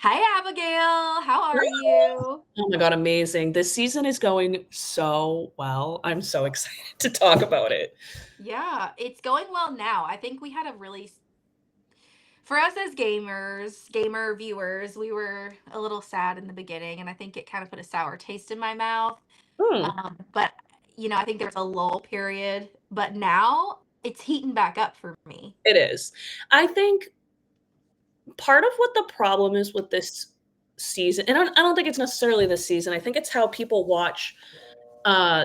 Hi, Abigail. How are Oh you? my God, amazing. This season is going so well. I'm so excited to talk about it. Yeah, it's going well now. I think we had a really, for us as gamers, gamer viewers, we were a little sad in the beginning, and I think it kind of put a sour taste in my mouth. Hmm, But, I think there was a lull period, but now it's heating back up for me. it is. I think part of what the problem is with this season, and I don't think it's necessarily this season. I think it's how people watch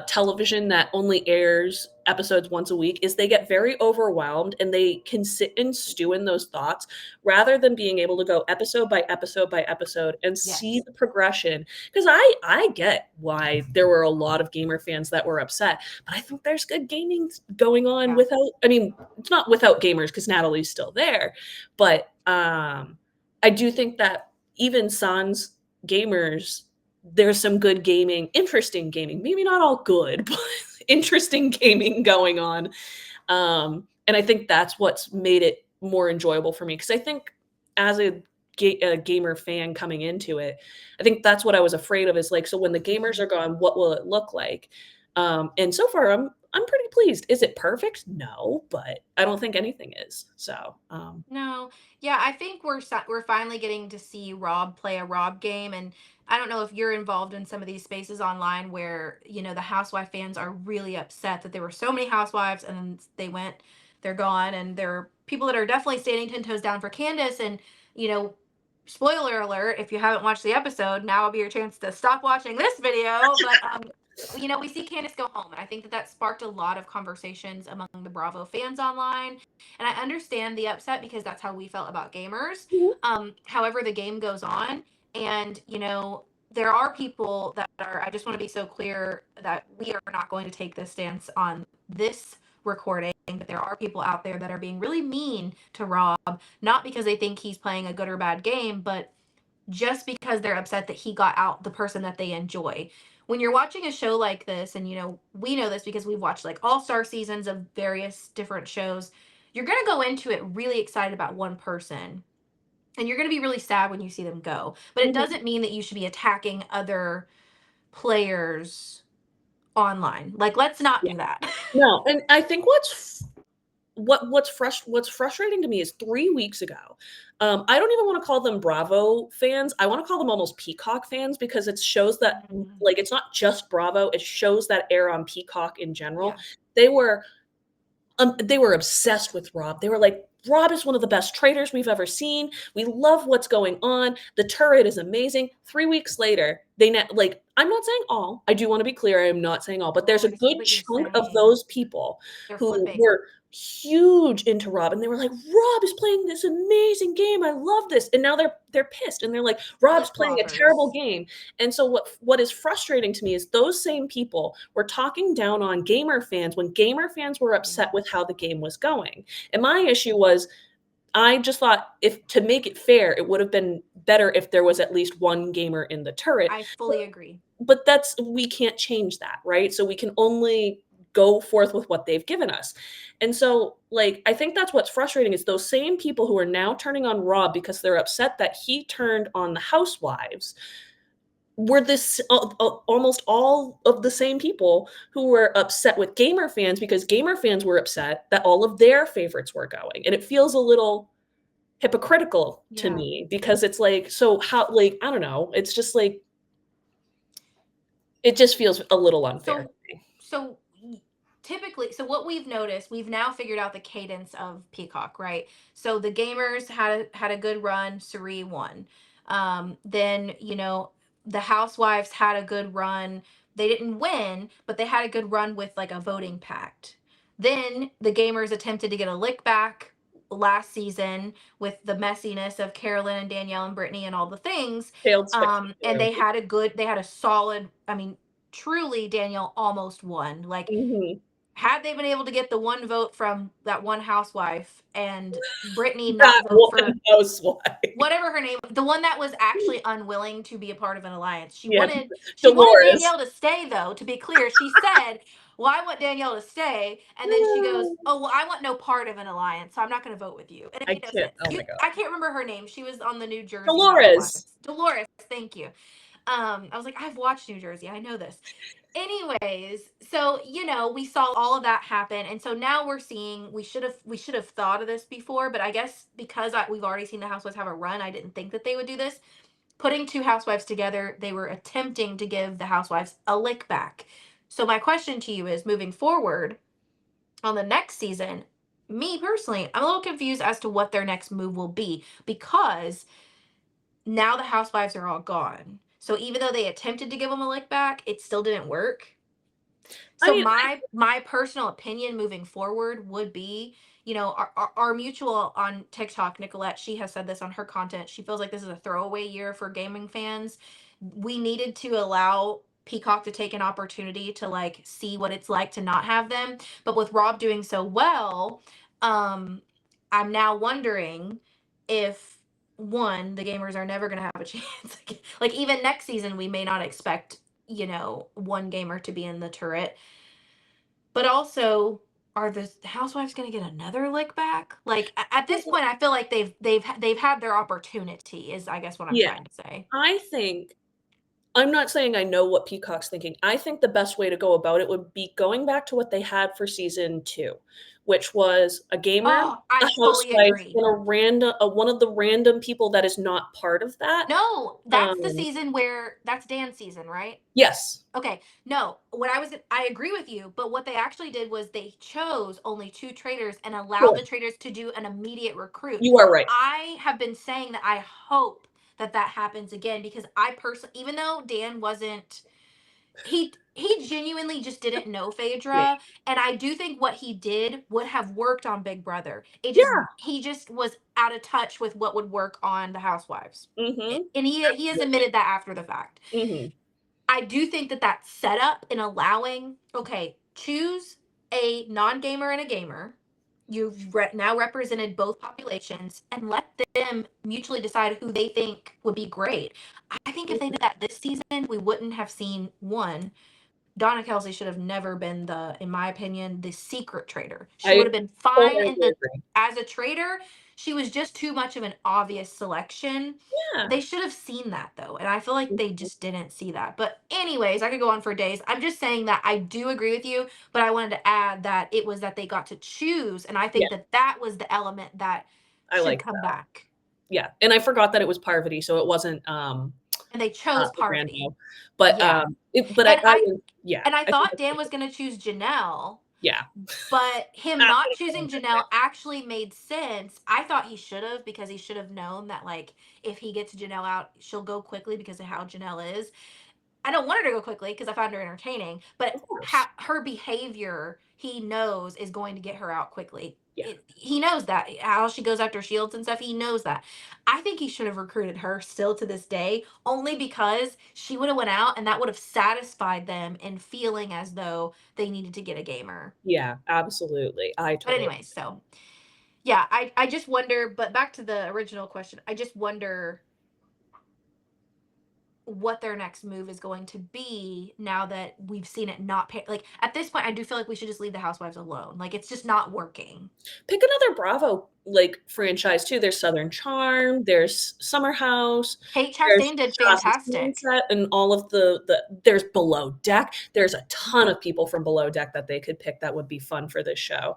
television that only airs episodes once a week is they get very overwhelmed and they can sit and stew in those thoughts rather than being able to go episode by episode by episode and see Yes. the progression. Because I get why there were a lot of gamer fans that were upset, but I think there's good gaming going on Yeah. without, I mean, it's not without gamers because Natalie's still there, but I do think that even sans gamers, there's some good gaming, interesting gaming, maybe not all good, but interesting gaming going on. And I think that's what's made it more enjoyable for me. Because I think as a gamer fan coming into it, I think that's what I was afraid of is like, so when the gamers Mhm. are gone, what will it look like? And so far, I'm pretty pleased. Is it perfect? No, but I don't think anything is. So, No, yeah, I think we're finally getting to see Rob play a Rob game, and I don't know if you're involved in some of these spaces online where the housewife fans are really upset that there were so many housewives and then they're gone, and there are people that are definitely standing 10 toes down for Candace, and you know, spoiler alert, if you haven't watched the episode, now will be your chance to stop watching this video, but we see Candace go home, and I think that sparked a lot of conversations among the Bravo fans online, and I understand the upset because that's how we felt about gamers. However, the game goes on, and there are people that are. I just want to be so clear that we are not going to take this stance on this recording. But there are people out there that are being really mean to Rob, not because they think he's playing a good or bad game, but just because they're upset that he got out the person that they enjoy. When you're watching a show like this, and we know this because we've watched like all-star seasons of various different shows, you're going to go into it really excited about one person. And you're going to be really sad when you see them go. But it mhm. doesn't mean that you should be attacking other players online. Like, let's not Yeah, do that. no, and I think what's frustrating to me is 3 weeks ago, I don't even wanna call them Bravo fans, I wanna call them almost Peacock fans because it shows that, Mm, like, it's not just Bravo, it shows that air on Peacock in general. yeah. They were they were obsessed with Rob. They were like, Rob is one of the best traitors we've ever seen. We love what's going on. The turret is amazing. 3 weeks later, like, I'm not saying all. I do want to be clear. I am not saying all, but Oh, there's a I see good what you're chunk of saying. those people They're who flipping. were huge into Rob, and they were like, Rob is playing this amazing game. I love this. And now they're pissed, and they're like, Rob's Flip playing a terrible floppers. game. And so what is frustrating to me is those same people were talking down on gamer fans when gamer fans were upset Yeah. with how the game was going. And my issue was I just thought if to make it fair, it would have been better if there was at least one gamer in the turret. I But, fully agree. but that's we can't change that, right? So we can only go forth with what they've given us. And so like I think that's what's frustrating is those same people who are now turning on Rob because they're upset that he turned on the housewives were this almost all of the same people who were upset with gamer fans because gamer fans were upset that all of their favorites were going. And it feels a little hypocritical to Yeah. me because it's like, so how, like, I don't know. It's just like, it just feels a little unfair to So, me. so typically, so what we've noticed, we've now figured out the cadence of Peacock, right? So the gamers had a good run. Suri won. Then the housewives had a good run. They didn't win, but they had a good run with like a voting pact. Then the gamers attempted to get a lick back last season with the messiness of Carolyn and Danielle and Brittany and all the things. Failed And spectacularly. they had a solid, I mean, truly Danielle almost won. Like, Mhm. had they been able to get the one vote from that one housewife and Brittany not That vote for one housewife. whatever her name, the one that was actually unwilling to be a part of an alliance. She Yeah, wanted Dolores. Danielle to stay though, to be clear. She said, well, I want Danielle to stay. And then she goes, No. oh, well, I want no part of an alliance, so I'm not going to vote with you. And it I made no can't, sense. oh my god. I can't remember her name. She was on the New Jersey Dolores. Housewives. Dolores, thank you. I was like, I've watched New Jersey. I know this. Anyways, so we saw all of that happen, and so now we're seeing. We should have thought of this before, but I guess because we've already seen the Housewives have a run, I didn't think that they would do this. Putting two housewives together, they were attempting to give the housewives a lick back. So my question to you is, moving forward on the next season, me personally, I'm a little confused as to what their next move will be, because now the housewives are all gone. So even though they attempted to give them a lick back, it still didn't work. I So mean, my personal opinion moving forward would be, our mutual on TikTok, Nicolette, she has said this on her content. She feels like this is a throwaway year for gaming fans. We needed to allow Peacock to take an opportunity to like see what it's like to not have them. But with Rob doing so well, um, I'm now wondering if one, the gamers are never gonna have a chance. Like even next season, we may not expect, one gamer to be in the turret. But also, are the housewives going to get another lick back? Like at this point, I feel like they've had their opportunity. Is I guess what I'm yeah, trying to say. I think I'm not saying I know what Peacock's thinking. I think the best way to go about it would be going back to what they had for season 2, which was a gamer, Oh, I a fully housewife, agree. and one of the random people that is not part of that. No, that's the Um, season where that's Dan's season, right? yes. Okay, no, I agree with you, but what they actually did was they chose only two traders and allowed Sure. the traders to do an immediate recruit. You are right. I have been saying that I hope that that happens again, because I personally, even though Dan wasn't, he genuinely just didn't know Me. Phaedra, and I do think what he did would have worked on Big Brother. Yeah. He just was out of touch with what would work on the Housewives. Mhm. And he has admitted that after the fact. Mhm. I do think that that setup in allowing, okay, choose a non-gamer and a gamer. You've now represented both populations, and let them mutually decide who they think would be great. I think if they did that this season, we wouldn't have seen one. Donna Kelsey should have never been in my opinion, the secret traitor. She would I have been fine in wholeheartedly the agree. as a traitor. She was just too much of an obvious selection. Yeah. They should have seen that though, and I feel like they Mhm. just didn't see that. But anyways, I could go on for days. I'm just saying that I do agree with you, but I wanted to add that it was that they got to choose, and I Yeah, think that that was the element that I should like come that. back. Yeah, and I forgot that it was Parvati, so it wasn't, And they chose Parvati. Brando. But, Yeah. but And I yeah, I I think thought that's Dan great. was going to choose Janelle. Yeah. But him That's not what I'm choosing going Janelle actually made sense. I thought he should have, because he should have known that like if he gets Janelle out, she'll go quickly because of how Janelle is. I don't want her to go quickly because I found her entertaining, but Of course. her behavior, he knows, is going to get her out quickly. Yeah. He knows that how she goes after shields and stuff. He knows that. I think he should have recruited her still to this day, only because she would have went out and that would have satisfied them in feeling as though they needed to get a gamer. Yeah, absolutely. I But totally anyway, so yeah, I just wonder. But back to the original question, I just wonder what their next move is going to be now that we've seen it not pay. Like at this point, I do feel like we should just leave the housewives alone. Like it's just not working. pick another Bravo, like, franchise too. There's Southern Charm, there's Summer House, Kate there's Chastain did Shasta fantastic. Sunset, and all of there's Below Deck. There's a ton of people from Below Deck that they could pick that would be fun for this show.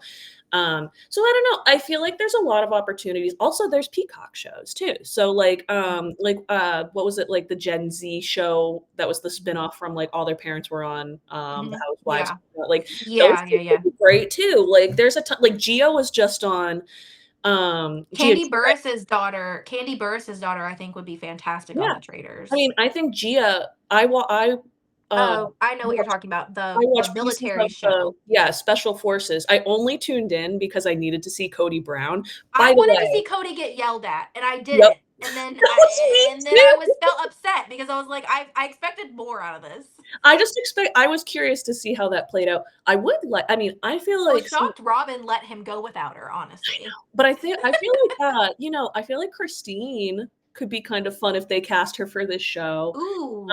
So I don't know. I feel like there's a lot of opportunities. Also, there's Peacock shows too. So what was it, like the Gen Z show that was the spinoff from like all their parents were on the Mhm. Housewives. Yeah, Like those yeah, two yeah, could yeah. be great too. Like there's a ton, like Gio was just on Gia Candy Burris's daughter, I think would be fantastic on yeah. the I Traders. mean, I think Gia Oh, I know what you're watched talking about. I The watched pieces military of the show. yeah, Special Forces. I only tuned in because I needed to see Cody Brown. By I the wanted to see way, Cody get yelled at, and I yep. didn't. And then That was me I too. was felt upset because I was like, I expected more out of this. I was curious to see how that played out. I mean, I feel I was like some shocked Robin let him go without her, honestly. but I feel like, I feel like Christine could be kind of fun if they cast her for this show. Ooh,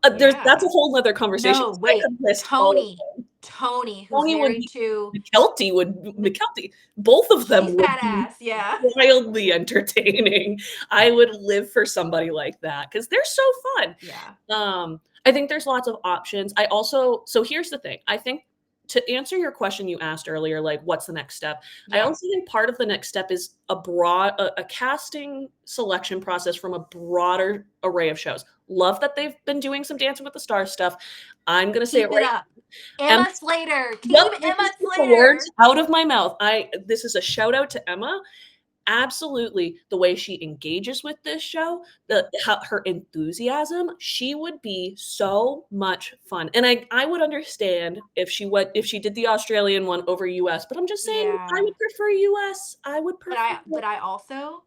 That's a yeah. whole 'nother conversation No, 'cause I wait, could list all of Tony. them. Tony, who's Tony would married be to N McKelty, both of them she's would be badass, yeah. wildly entertaining. I would live for somebody like that because 'cause they're so fun. Yeah. I think there's lots of options. I also so here's the thing. I think to answer your question you asked earlier, like what's the next step? I Yeah. also think part of the next step is a casting selection process from a broader array of shows. Love that they've been doing some Dancing with the Stars stuff. I'm gonna say it Keep it right. up. Emma Emma Slater, Yep, team you Emma just took the words Slater. out of my mouth. I This is a shout out to Emma. Absolutely, the way she engages with this show, her enthusiasm, she would be so much fun, and I would understand if she did the Australian one over US, but I'm just saying I Yeah. would prefer US. I would But prefer I but I also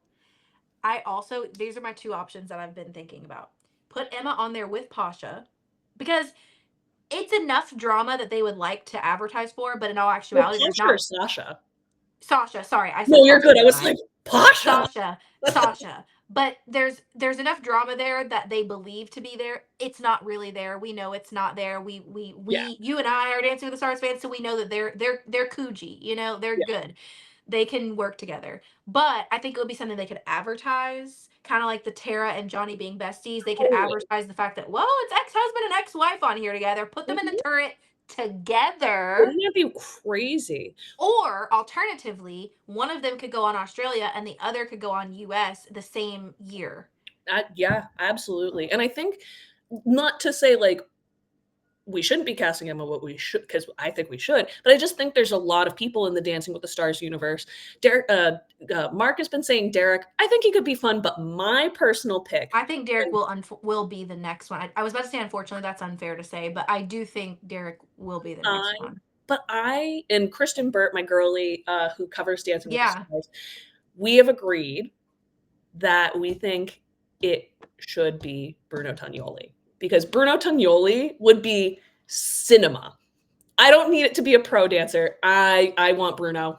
these are my two options that I've been thinking about. Put Emma on there with Pasha because it's enough drama that they would like to advertise for, but in all well, actuality, there's Pasha or not Sasha? Sasha, sorry, I No, said you're Pasha, good. I didn't was I? like, "Pasha?" Sasha. But there's enough drama there that they believe to be there. It's not really there. We know it's not there. Yeah, You and I are Dancing with the Stars fans, so we know that they're Coogee. They're yeah. good. They can work together. But I think it would be something they could advertise, kind of like the Tara and Johnny being besties. They could Totally. advertise the fact that, whoa, it's ex-husband and ex-wife on here together. Put them in the Mhm. turret together. Wouldn't that be crazy? Or alternatively, one of them could go on Australia and the other could go on US the same year. Yeah, absolutely, and I think not to say, like, we shouldn't be casting Emma what we should because I think we should, but I just think there's a lot of people in the Dancing with the Stars universe. Derek, Mark has been saying Derek. I think he could be fun, but my personal pick, I think Derek and will be the next one. I was about to say unfortunately that's unfair to say, but I do think Derek will be the next I, one. I and Kristen Burt, my girlie, who covers Dancing with the Yeah. Stars, we have agreed that we think it should be Bruno Tagnoli because Bruno Tagnoli would be cinema. I don't need it to be a pro dancer. I want Bruno.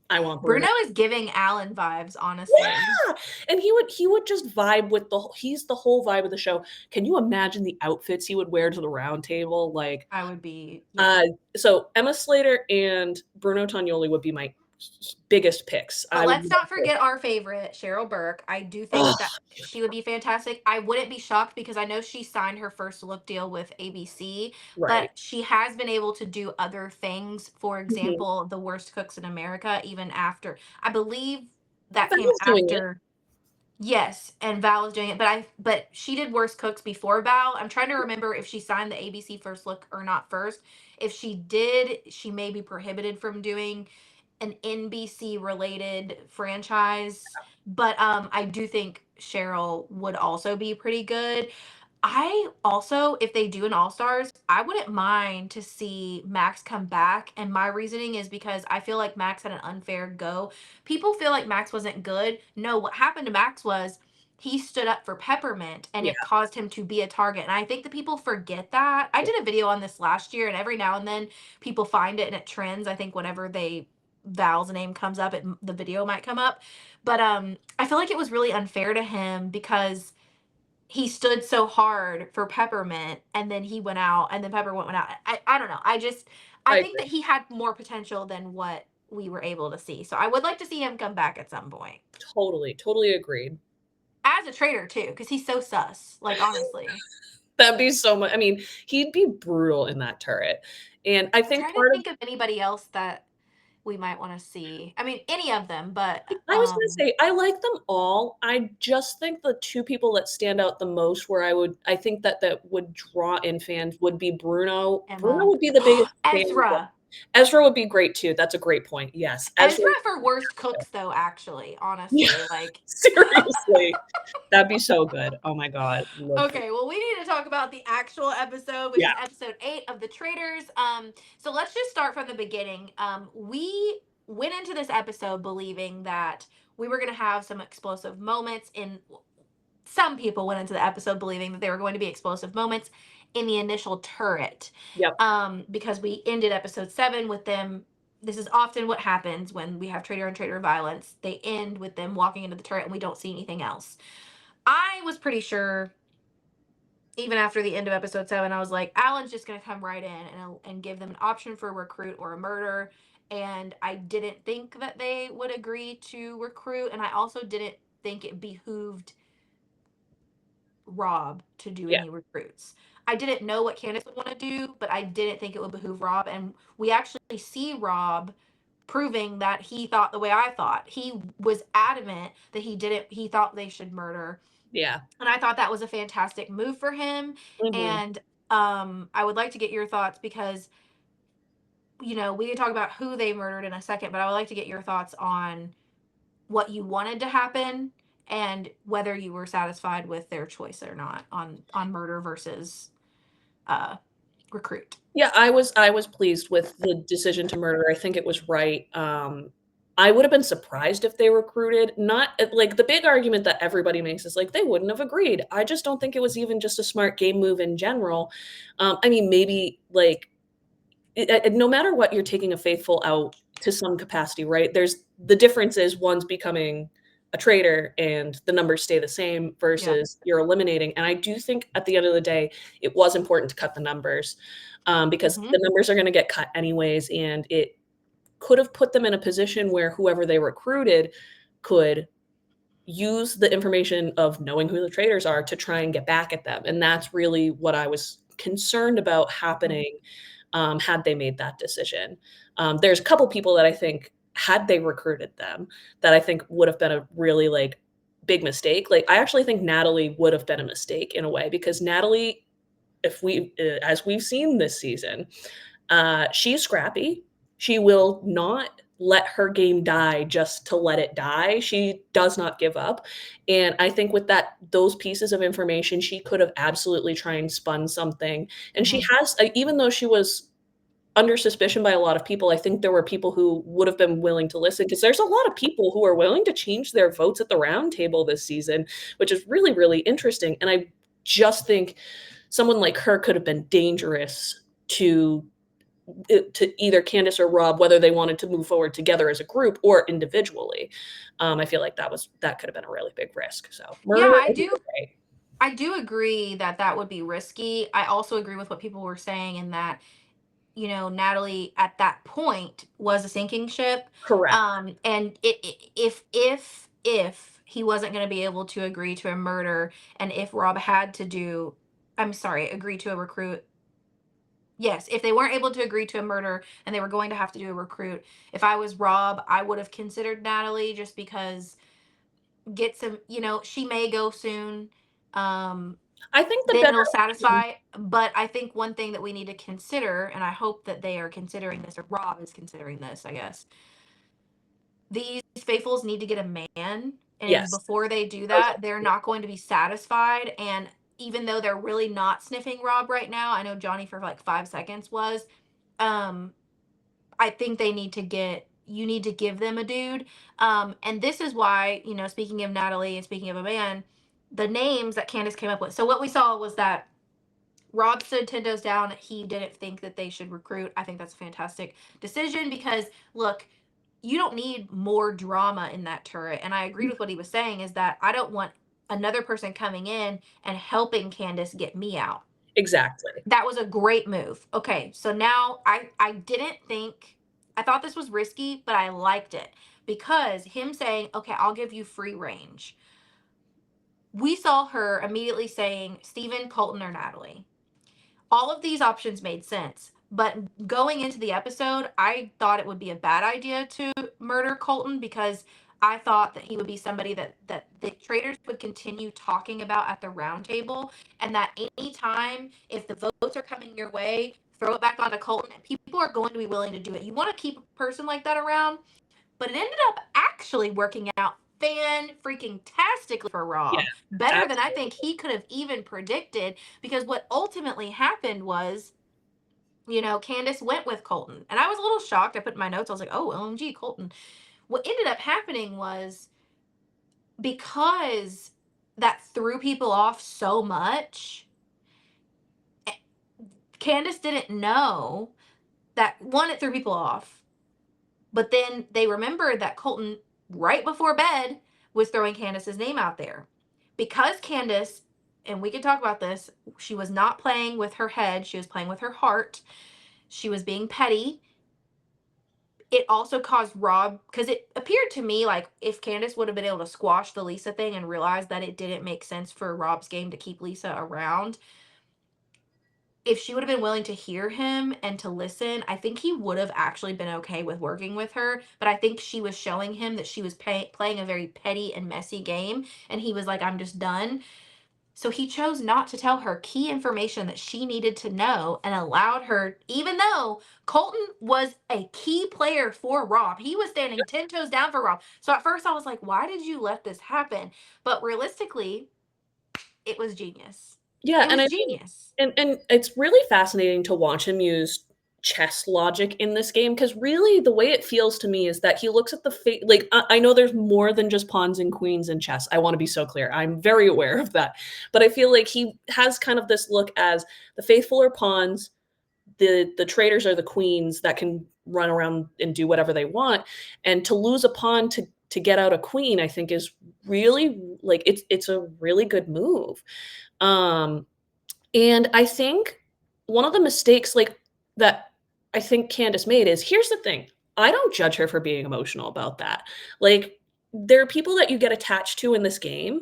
I want Bruno. Bruno is giving Alan vibes, honestly. Yeah, and he would just vibe with he's the whole vibe of the show. Can you imagine the outfits he would wear to the round table? Like, I would be, yeah. uh, so Emma Slater and Bruno Tagnoli would be my biggest picks. But I would let's love not to. forget our favorite, Cheryl Burke. I do think Oh, that she would be fantastic. I wouldn't be shocked because I know she signed her first look deal with ABC, but right. she has been able to do other things. For Mhm. example, The Worst Cooks in America, even after, I believe that came Val's doing it. after. Yes, and Val is doing it, but she did Worst Cooks before Val. I'm trying to remember if she signed the ABC first look or not first. If she did, she may be prohibited from doing an NBC related franchise, but I do think Cheryl would also be pretty good. I also, if they do an All Stars, I wouldn't mind to see Max come back. And my reasoning is because I feel like Max had an unfair go. People feel like Max wasn't good. No, what happened to Max was he stood up for Peppermint and Yeah, it caused him to be a target. And I think that people forget that. I yeah. did a video on this last year, and every now and then people find it and it trends. I think whenever Val's name comes up, the video might come up. But I feel like it was really unfair to him because he stood so hard for Peppermint and then he went out and then Peppermint went out. I don't know. I I think agree. that he had more potential than what we were able to see. So I would like to see him come back at some point. Totally, totally agreed. As a traitor too, because he's so sus. Like honestly. That'd be so much. I mean, he'd be brutal in that turret, and I I'm think trying to part of think of anybody else that we might want to see. I mean, any of them, but I was gonna say, I like them all. I just think the 2 people that stand out the most where I think that would draw in fans would be Bruno. Bruno Emma. would be the biggest fan, but Ezra. Ezra would be great too. That's a great point. Yes, Ezra. Ezra for worst cooks though, actually, Yeah, honestly. Like seriously. That'd be so good. Oh my god, live for okay, well, we need to talk about the actual episode, which yeah, is episode 8 of the Traitors. So let's just start from the beginning. We went into this episode believing that we were going to have some explosive moments in some people went into the episode believing that there were going to be explosive moments in the initial turret. yep, Because we ended episode 7 with them. This is often what happens when we have traitor and traitor violence. They end with them walking into the turret and we don't see anything else. I was pretty sure even after the end of episode 7, I was like, Alan's just going to come right in and give them an option for a recruit or a murder. And I didn't think that they would agree to recruit. And I also didn't think it behooved Rob to do Yeah, any recruits. I didn't know what Candace would want to do, but I didn't think it would behoove Rob. And we actually see Rob proving that he thought the way I thought. He was adamant that he thought they should murder. yeah. And I thought that was a fantastic move for him. Mhm. And I would like to get your thoughts because, we can talk about who they murdered in a second, but I would like to get your thoughts on what you wanted to happen and whether you were satisfied with their choice or not on murder versus uh recruit. Yeah, I was pleased with the decision to murder. I think it was right. I would have been surprised if they recruited. Not like the big argument that everybody makes is like they wouldn't have agreed. I just don't think it was even just a smart game move in general. I mean, maybe like no matter what, you're taking a faithful out to some capacity, right? There's the difference is one's becoming a traitor and the numbers stay the same Yeah. versus you're eliminating. And I do think at the end of the day, it was important to cut the numbers because Hmm. the numbers are going to get cut anyways. And it could have put them in a position where whoever they recruited could use the information of knowing who the traitors are to try and get back at them. And that's really what I was concerned about happening had they made that decision. There's a couple people that I think had they recruited them that I think would have been a really like big mistake. Like I actually think Natalie would have been a mistake in a way because Natalie, if we as we've seen this season, she's scrappy. She will not let her game die just to let it die. She does not give up. And I think with those pieces of information, she could have absolutely tried and spun something. And she Hmm. has, even though she was under suspicion by a lot of people, I think there were people who would have been willing to listen because there's a lot of people who are willing to change their votes at the round table this season, which is really, really interesting. And I just think someone like her could have been dangerous to either Candace or Rob, whether they wanted to move forward together as a group or individually. I feel like that could have been a really big risk. So Yeah, murder, I think is right. I do agree that that would be risky. I also agree with what people were saying in that, Natalie at that point was a sinking ship. Correct. And if he wasn't going to be able to agree to a murder, and if Rob had to do, I'm sorry, agree to a recruit. Yes, if they weren't able to agree to a murder and they were going to have to do a recruit, if I was Rob, I would have considered Natalie just because get some, she may go soon. Um, I think the then better it'll option, satisfy. But I think one thing that we need to consider, and I hope that they are considering this, or Rob is considering this, I guess, these faithfuls need to get a man. And yes, before they do I was that, they're not going to be satisfied. And even though they're really not sniffing Rob right now, I know Johnny for like 5 seconds was. Um, I think you need to give them a dude. And this is why, speaking of Natalie and speaking of a man, the names that Candace came up with. So what we saw was that Rob stood 10 toes down. He didn't think that they should recruit. I think that's a fantastic decision because, look, you don't need more drama in that turret. And I agreed with what he was saying is that I don't want another person coming in and helping Candace get me out. exactly. That was a great move. Okay, so now I didn't think I thought this was risky, but I liked it because him saying, "Okay, I'll give you free range." We saw her immediately saying Stephen, Colton, or Natalie. All of these options made sense. But going into the episode, I thought it would be a bad idea to murder Colton because I thought that he would be somebody that the traders would continue talking about at the round table, and that anytime if the votes are coming your way, throw it back onto Colton, and people are going to be willing to do it. You want to keep a person like that around, but it ended up actually working out fan freaking tastically for Yeah, Rob. Better than I think absolutely. he could have even predicted because what ultimately happened was, Candace went with Colton. And I was a little shocked. I put in my notes, I was like, oh, OMG, Colton. What ended up happening was because that threw people off so much, eh, Candace didn't know that one, it threw people off. But then they remembered that Colton, right before bed, was throwing Candace's name out there. Because Candace and we can talk about this, she was not playing with her head, she was playing with her heart. She was being petty. It also caused Rob, because it appeared to me like if Candace would have been able to squash the Lisa thing and realize that it didn't make sense for Rob's game to keep Lisa around, if she would have been willing to hear him and to listen, I think he would have actually been okay with working with her. But I think she was showing him that she was playing a very petty and messy game. And he was like, I'm just done. So he chose not to tell her key information that she needed to know and allowed her, even though Colton was a key player for Rob, he was standing 10 toes down for Rob. So at first I was like, why did you let this happen? But realistically, it was genius. Yeah, It and was I think genius. and it's really fascinating to watch him use chess logic in this game because really the way it feels to me is that he looks at the like I know there's more than just pawns and queens in chess. I want to be so clear. I'm very aware of that. But I feel like he has kind of this look as the faithful are pawns, the traitors are the queens that can run around and do whatever they want. And to lose a pawn to get out a queen, I think is really like it's a really good move. Um and I think one of the mistakes, like, that I think Candace made is here's the thing, I don't judge her for being emotional about that. Like, there are people that you get attached to in this game,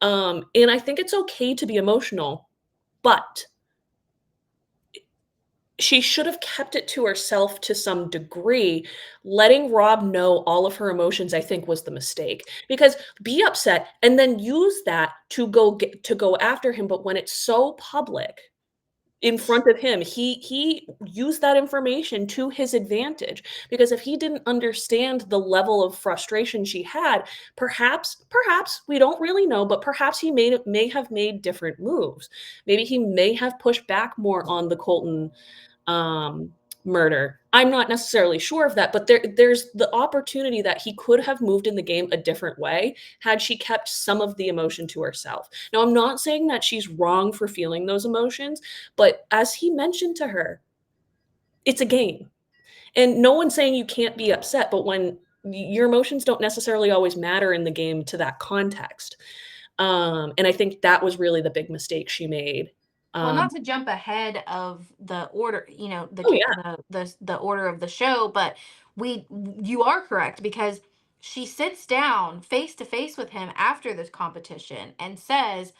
and I think it's okay to be emotional, but she should have kept it to herself to some degree. Letting Rob know all of her emotions, I think, was the mistake, because be upset and then use that to go after him, but when it's so public in front of him, he used that information to his advantage, because if he didn't understand the level of frustration she had, perhaps we don't really know, but perhaps he may have made different moves. Maybe he may have pushed back more on the Colton um, murder. I'm not necessarily sure of that, but there's the opportunity that he could have moved in the game a different way had she kept some of the emotion to herself. Now, I'm not saying that she's wrong for feeling those emotions, but as he mentioned to her, it's a game. And no one's saying you can't be upset, but when your emotions don't necessarily always matter in the game to that context. And I think that was really the big mistake she made. Well, not Um, to jump ahead of the order, oh yeah. the order of the show, but we you are correct because she sits down face to face with him after this competition and says,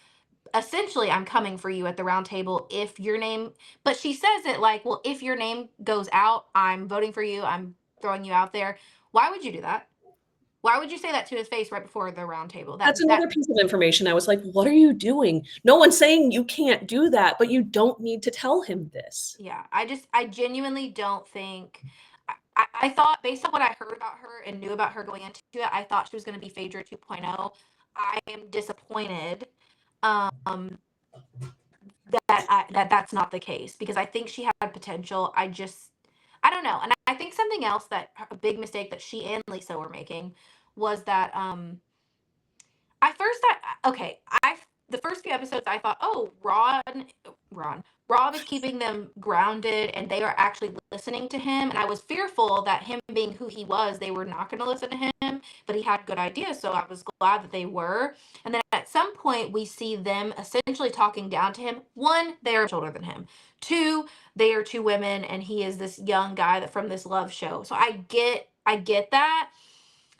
essentially, I'm coming for you at the round table if your name, but she says it like, well, if your name goes out, I'm voting for you, I'm throwing you out there. Why would you do that? Why would you say that to his face right before the round table? That's That another piece of information. I was like, "What are you doing?" No one's saying you can't do that, but you don't need to tell him this. Yeah, I genuinely don't think I thought based on what I heard about her and knew about her going into it, I thought she was going to be Phaedra 2.0. I am disappointed um that that's not the case because I think she had potential. I don't know. And I think something else that a big mistake that she and Lisa were making was that I first thought, okay, I the first few episodes I thought, oh, Ron, Rob is keeping them grounded and they are actually listening to him. And I was fearful that him being who he was, they were not going to listen to him, but he had good ideas. So I was glad that they were. And then at some point, we see them essentially talking down to him. One, they are older than him. Two, they are two women and he is this young guy that from this love show. So I get that.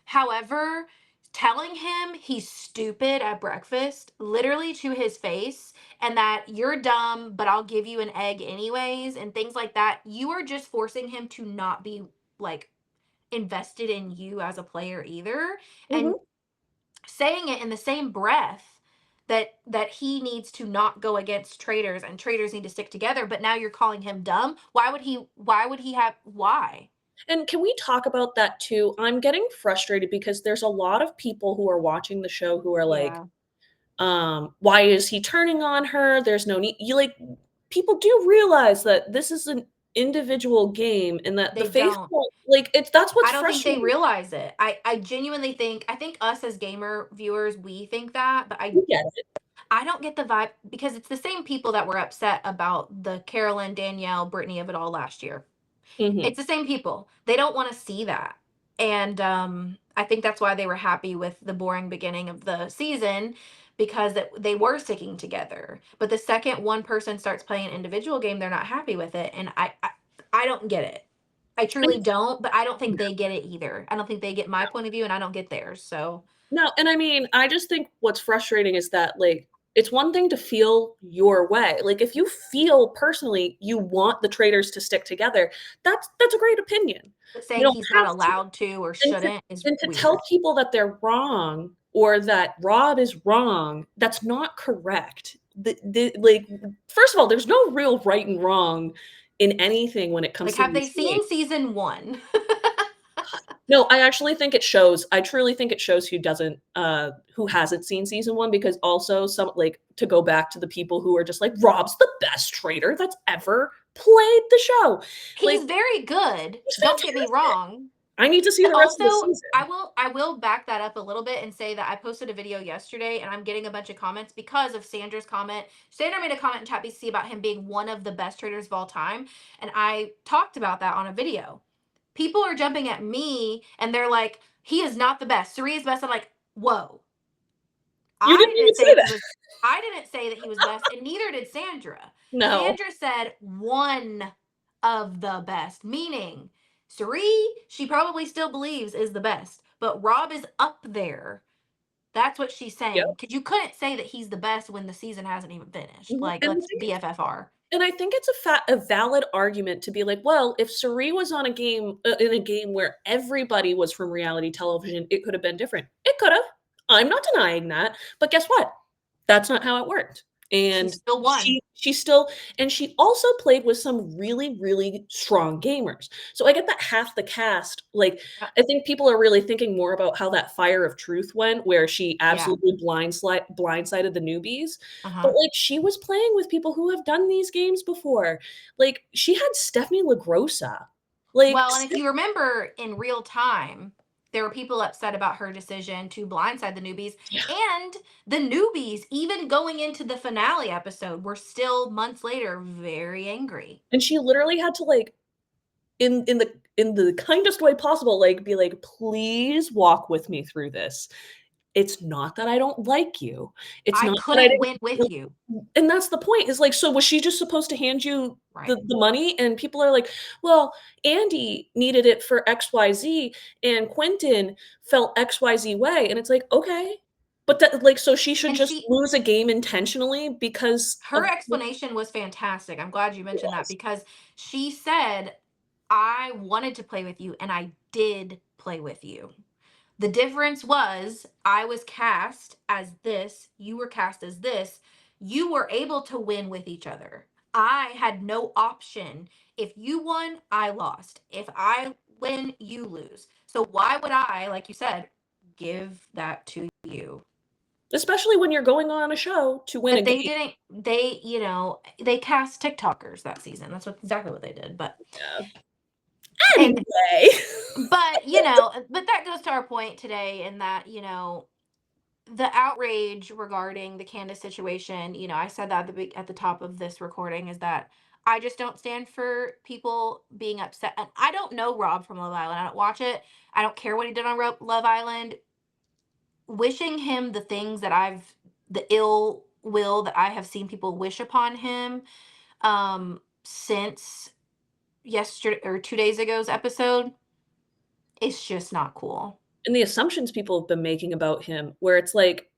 However, telling him he's stupid at breakfast, literally to his face, and that you're dumb, but I'll give you an egg anyways, and things like that, you are just forcing him to not be like invested in you as a player either. And Mhm. saying it in the same breath that he needs to not go against traitors and traitors need to stick together, but now you're calling him dumb. Why? And can we talk about that too? I'm getting frustrated because there's a lot of people who are watching the show who are like, Yeah. "Why is he turning on her? There's no need." People do realize that this is an individual game and that the They don't. faithful like, it's that's I what's don't think they frustrating. realize it. I genuinely think I think us as gamer viewers, we think that, but We get it. I don't get the vibe because it's the same people that were upset about the Carolyn, Danielle, Brittany of it all last year. Mhm. It's the same people. They don't want to see that. And I think that's why they were happy with the boring beginning of the season because they were sticking together. But the second one person starts playing an individual game, they're not happy with it, and I don't get it. I And truly don't, but I don't think yeah. they get it either. I don't think they get my point of view, and I don't get theirs. So No, and I mean, I just think what's frustrating is that, like, it's one thing to feel your way. Like, if you feel personally you want the Traitors to stick together, that's a great opinion. but You saying don't he's have not to. allowed to or And to shouldn't is and to tell weird. people that they're wrong or that Rob is wrong, that's not correct. Like, first of all, there's no real right and wrong in anything when it comes Like, to have they these games. seen season one? No, I actually think it shows. I truly think it shows who hasn't seen season 1 because also some like, to go back to the people who are just like, "Rob's the best traitor that's ever played the show." Like, He's very good. he's Don't get me fantastic. wrong. I need to see the rest of the Also, season. I will back that up a little bit and say that I posted a video yesterday and I'm getting a bunch of comments because of Sandra's comment. Sandra made a comment in chat BC about him being one of the best traders of all time, and I talked about that on a video. People are jumping at me and they're like, he is not the best. Suri is best. I'm like, whoa. You I didn't even didn't say say that he that. was I didn't say that he was best, and neither did Sandra. No. Sandra said one of the best, meaning Suri, she probably still believes is the best, but Rob is up there. That's what she's saying. Yep. Because you couldn't say that he's the best when the season hasn't even finished. Mhm, Like, and the let's thing is BFFR. and I think it's a valid argument to be like, "Well, if Suri was on a game in a game where everybody was from reality television, it could have been different." It could have. I'm not denying that, but guess what? That's not how it worked, She and still won. she still and she also played with some really, really strong gamers. So I get that half the cast like, Yeah. I think people are really thinking more about how that Fire of Truth went, where she Yeah. absolutely blindsided the newbies, Uh but, huh. like, she was playing with people who have done these games before. Like, she had Stephanie LaGrossa. Like, Well, and if Steph you remember in real time, there were people upset about her decision to blindside the newbies. yeah, And the newbies, even going into the finale episode, were still months later very angry. and she literally had to, like, in the kindest way possible, like, be like, "Please walk with me through this. It's not that I don't like you. It's I not that I couldn't didn't" win with you. and that's the point, is like, so was she just supposed to hand you Right. the money? And people are like, "Well, Andy needed it for XYZ, and Quentin felt XYZ way," and it's like, "Okay." But that like, so she should And just lose a game intentionally because her of explanation was fantastic. I'm glad you it mentioned that was. because she said, I wanted to play with you and I did play with you. The difference was I was cast as this, you were cast as this. You were able to win with each other. I had no option. If you won, I lost. If I win, you lose. So why would I, like you said, give that to you? Especially when you're going on a show to win a But they game. didn't, they cast TikTokers that season. That's exactly what they did. But, Yeah. and, Anyway. but that goes to our point today in that, the outrage regarding the Candace situation, I said that at the top of this recording is that I just don't stand for people being upset. And I don't know Rob from Love Island. I don't watch it. I don't care what he did on Love Island. Wishing him the ill will that I have seen people wish upon him since yesterday or 2 days ago's episode, it's just not cool. And the assumptions people have been making about him where it's like,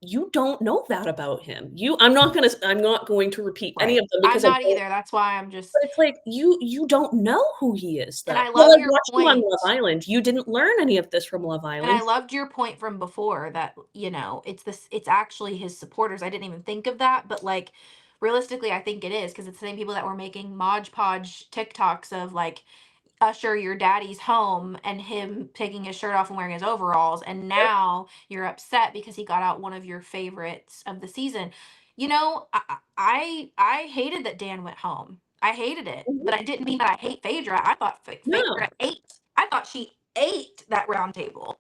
you don't know that about him. I'm not going to repeat any Right. of them I'm because I not don't either. That's why I'm just, but it's like, you don't know who he is and though. I Well, love like your watching him on Love point. Island, you didn't learn any of this from Love And I Island. loved your point from before that, it's actually his supporters. I didn't even think of that, but like realistically, I think it is because it's the same people that were making Mod Podge TikToks of like usher your daddy's home and him taking his shirt off and wearing his overalls, and Yep. now you're upset because he got out one of your favorites of the season. I hated that Dan went home. I hated it, Mhm. but I didn't mean that I hate Phaedra. I thought No, Phaedra ate. I thought she ate that round table.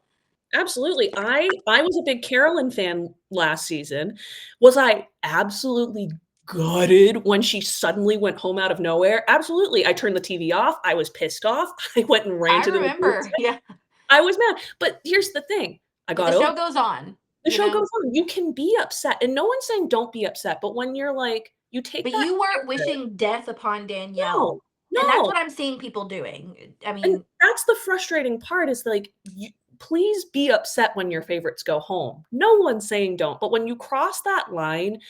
absolutely. I was a big Carolyn fan last season. Was I absolutely gutted when she suddenly went home out of nowhere? Absolutely. I turned the TV off. I was pissed off. I went and I ranted in the group remember. chat. Yeah. I was mad. But here's the thing, I But the got over show it. goes on. The you show know? goes on. You can be upset, and no one's saying don't be upset, but when you're like, you take But that you weren't anger. wishing death upon No, Danielle, and that's no. what I'm seeing people doing. I And mean, that's the frustrating part is like, you please be upset when your favorites go home. No one's saying don't, but when you cross that line,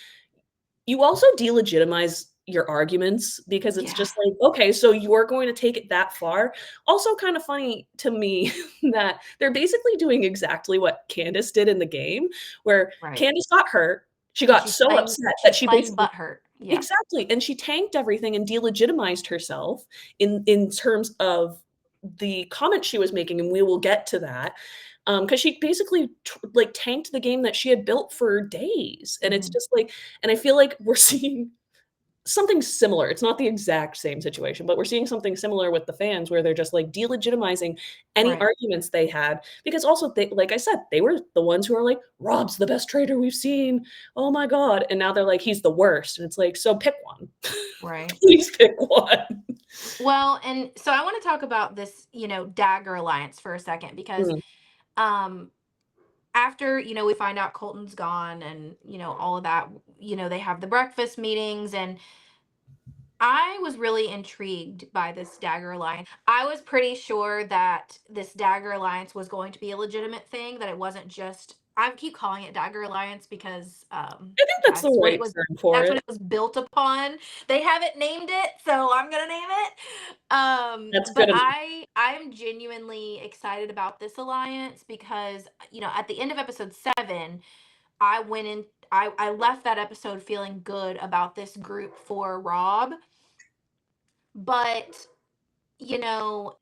you also delegitimize your arguments because it's yeah, just like, okay, so you're going to take it that far. Also kind of funny to me that they're basically doing exactly what Candace did in the game, where right. Candace got hurt. She And got so upset that she's she playing basically butthurt. Yeah. exactly, and she tanked everything and delegitimized herself in terms of the comment she was making, and we will get to that. Because she basically like tanked the game that she had built for days, and it's Mhm. just like, and I feel like we're seeing something similar. It's not the exact same situation, but we're seeing something similar with the fans where they're just like delegitimizing any Right. arguments they had because also they, like I said, they were the ones who are like, Rob's the best trader we've seen. Oh my God. And now they're like, he's the worst. And it's like, so pick one. Right. Please pick one. Well, and so I want to talk about this, Dagger Alliance for a second because Mm, um after, we find out Colton's gone and, all of that, they have the breakfast meetings and I was really intrigued by this Dagger Alliance. I was pretty sure that this Dagger Alliance was going to be a legitimate thing, that it wasn't just I keep calling it Dagger Alliance because I think that's the right term for that's what it. it was built upon. They haven't named it, so I'm gonna name it. That's But good enough. I'm genuinely excited about this alliance because at the end of episode 7, I went in I left that episode feeling good about this group for Rob, but you know,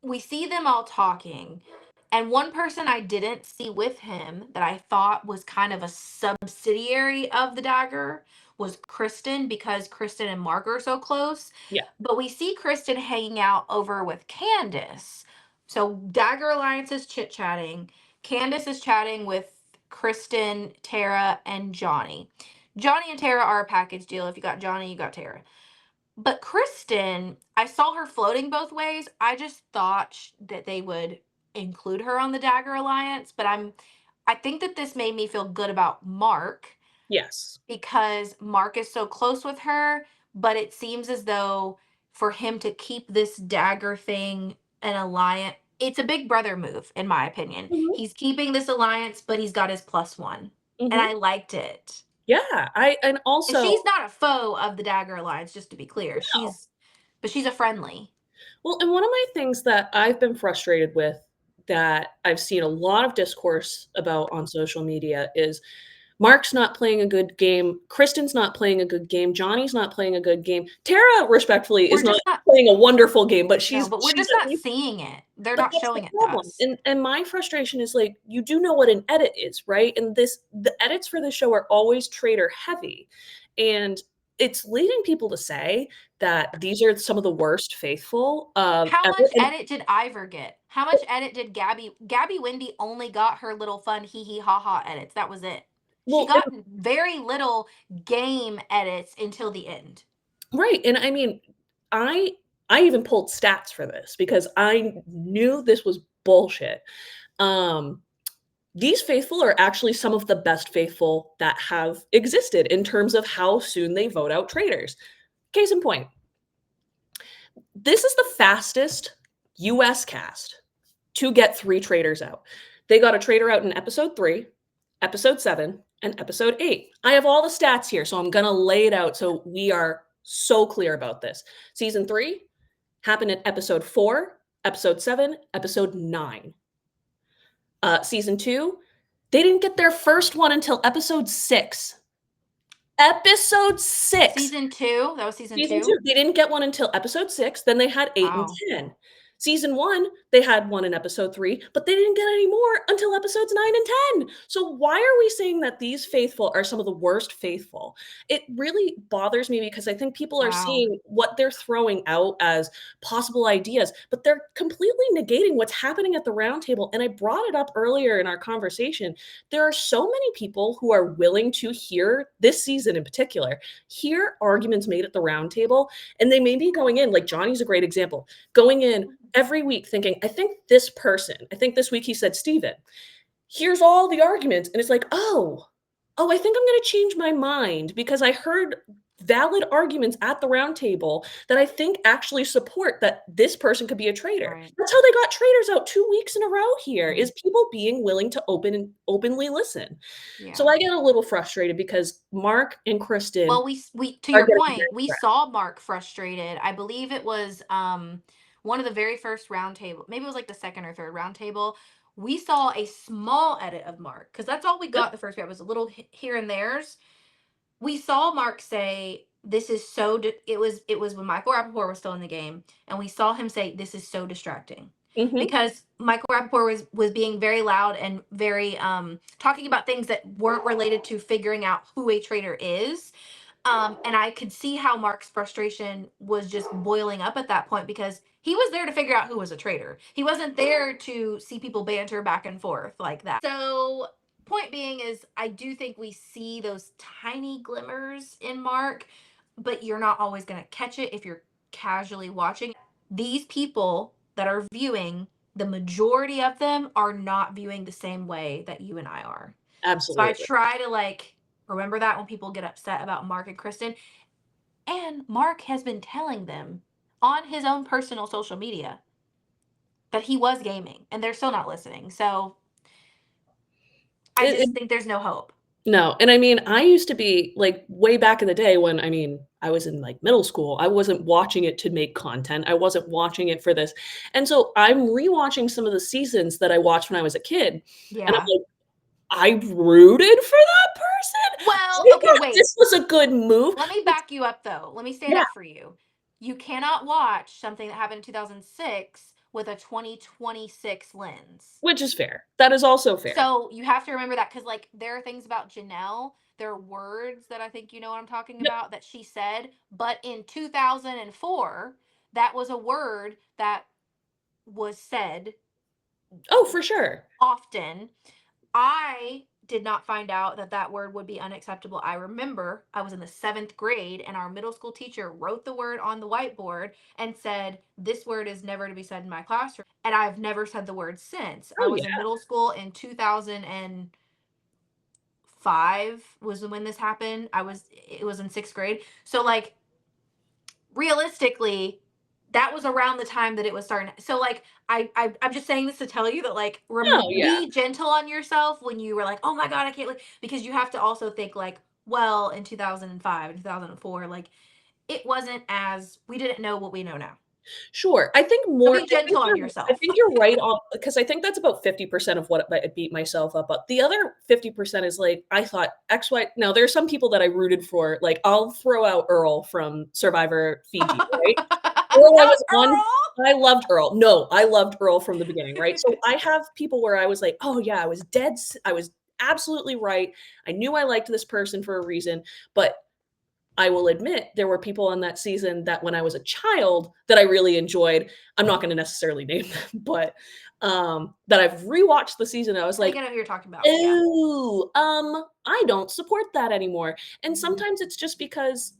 we see them all talking. And one person I didn't see with him that I thought was kind of a subsidiary of the dagger was Kristen because Kristen and Mark are so close. Yeah. But we see Kristen hanging out over with Candace. So Dagger Alliance is chit chatting. Candace is chatting with Kristen, Tara, and Johnny. Johnny and Tara are a package deal. If you got Johnny, you got Tara. But Kristen, I saw her floating both ways. I just thought that they would include her on the Dagger Alliance, but I think that this made me feel good about Mark Yes. because Mark is so close with her, but it seems as though for him to keep this dagger thing an alliance, it's a big brother move in my opinion. Mhm, He's keeping this alliance, but he's got his plus one. And mhm. I liked it. Yeah, I and And also she's not a foe of the Dagger Alliance, just to be clear. no. She's a friendly. Well, and one of my things that I've been frustrated with that I've seen a lot of discourse about on social media is Mark's not playing a good game, Kristen's not playing a good game, Johnny's not playing a good game. Tara, respectfully, is We're not just not playing a wonderful game, but no, she's but we're she's just at not least seeing it. They're but not that's the showing it to problem, us. and my frustration is, like, you do know what an edit is, right? And the edits for this show are always traitor heavy, and it's leading people to say that these are some of the worst faithful, How ever, much and edit did Ivor get? How much edit did Gabby Wendy only got her little fun hee hee ha ha edits. That was it. She well, got very little game edits until the end. right, and I mean, I I even pulled stats for this because I knew this was bullshit. Um, these faithful are actually some of the best faithful that have existed in terms of how soon they vote out traitors. Case in point, this is the fastest US cast to get 3 traitors out. They got a traitor out in episode 3, episode 7, and episode 8. I have all the stats here, so I'm gonna lay it out so we are so clear about this. Season 3 happened in episode 4, episode 7, episode 9. Season 2, they didn't get their first one until episode 6. Episode 6! Season 2, that was season Season 2. 2, they didn't get one until episode 6, then they had 8 and Wow. 10. Season 1, they had one in episode 3, but they didn't get any more until episodes 9 and 10. So why are we saying that these faithful are some of the worst faithful? It really bothers me because I think people are Wow. seeing what they're throwing out as possible ideas, but they're completely negating what's happening at the round table. And I brought it up earlier in our conversation. There are so many people who are willing to hear this season in particular, hear arguments made at the round table, and they may be going in, like Johnny's a great example, going in every week thinking, I think this person, I think this week he said Steven. here's all the arguments, and it's like, "Oh, I think I'm gonna change my mind because I heard valid arguments at the round table that I think actually support that this person could be a traitor." Right. That's how they got traitors out 2 weeks in a row here, Mhm. is people being willing to openly listen. So Yeah. I get a little frustrated because Mark and Kristen Well, we to are your getting point, we very saw Mark frustrated. I believe it was one of the very first roundtable, maybe it was like the second or third roundtable. We saw a small edit of Mark because that's all we yep, got the first round was a little here and there's. We saw Mark say, "This is so." It was when Michael Rappaport was still in the game, and we saw him say, "This is so distracting," mhm, because Michael Rappaport was being very loud and very talking about things that weren't related to figuring out who a traitor is. And I could see how Mark's frustration was just boiling up at that point because he was there to figure out who was a traitor. He wasn't there to see people banter back and forth like that. So, point being is, I do think we see those tiny glimmers in Mark, but you're not always going to catch it if you're casually watching. These people that are viewing, the majority of them are not viewing the same way that you and I are. So I absolutely. try to like remember that when people get upset about Mark and Kristen. And Mark has been telling them on his own personal social media that he was gaming and they're still not listening. So I It just think there's no hope. No, and I mean, I used to be like, way back in the day when, I mean, I was in, like, middle school, I wasn't watching it to make content, I wasn't watching it for this, and so I'm rewatching some of the seasons that I watched when I was a kid, and Yeah. I'm like, "I rooted for that person? Well, I okay, thought wait. this was a good move." Let me back you up though. Let me stand Yeah, up for you. You cannot watch something that happened in 2006 with a 2026 lens. which is fair. That is also fair. So you have to remember that because, like, there are things about Janelle, there are words that I think you know what I'm talking Yep. about that she said, but in 2004, that was a word that was said Oh, for sure. often. I did not find out that that word would be unacceptable. I remember I was in the seventh grade and our middle school teacher wrote the word on the whiteboard and said, "This word is never to be said in my classroom." And I've never said the word since. I Oh, was yeah. in middle school in 2005 was when this happened. It was in sixth grade. So, like, realistically, that was around the time that it was starting. So, like, I'm just saying this to tell you that, like, No, yeah. be gentle on yourself when you were like, "Oh my god, I can't," like, because you have to also think like, well, in 2005 and 2004, like, it wasn't as we didn't know what we know now. Sure. So be gentle on I yourself. think you're right on because I think that's about 50% of what I beat myself up, but the other 50% is like, I thought X, Y now there are some people that I rooted for, like, I'll throw out Earl from Survivor Fiji, right? Earl, I Not was on Earl. I loved Earl. No, I loved Earl from the beginning, right? So I have people where I was like, "Oh, yeah, I was absolutely right. I knew I liked this person for a reason," but I will admit there were people on that season that when I was a child that I really enjoyed. I'm not gonna necessarily name them, but, that I've rewatched the season, I was I think like, I know who you're talking about. Yeah. "Ooh, I don't support that anymore." And Mhm. sometimes it's just because,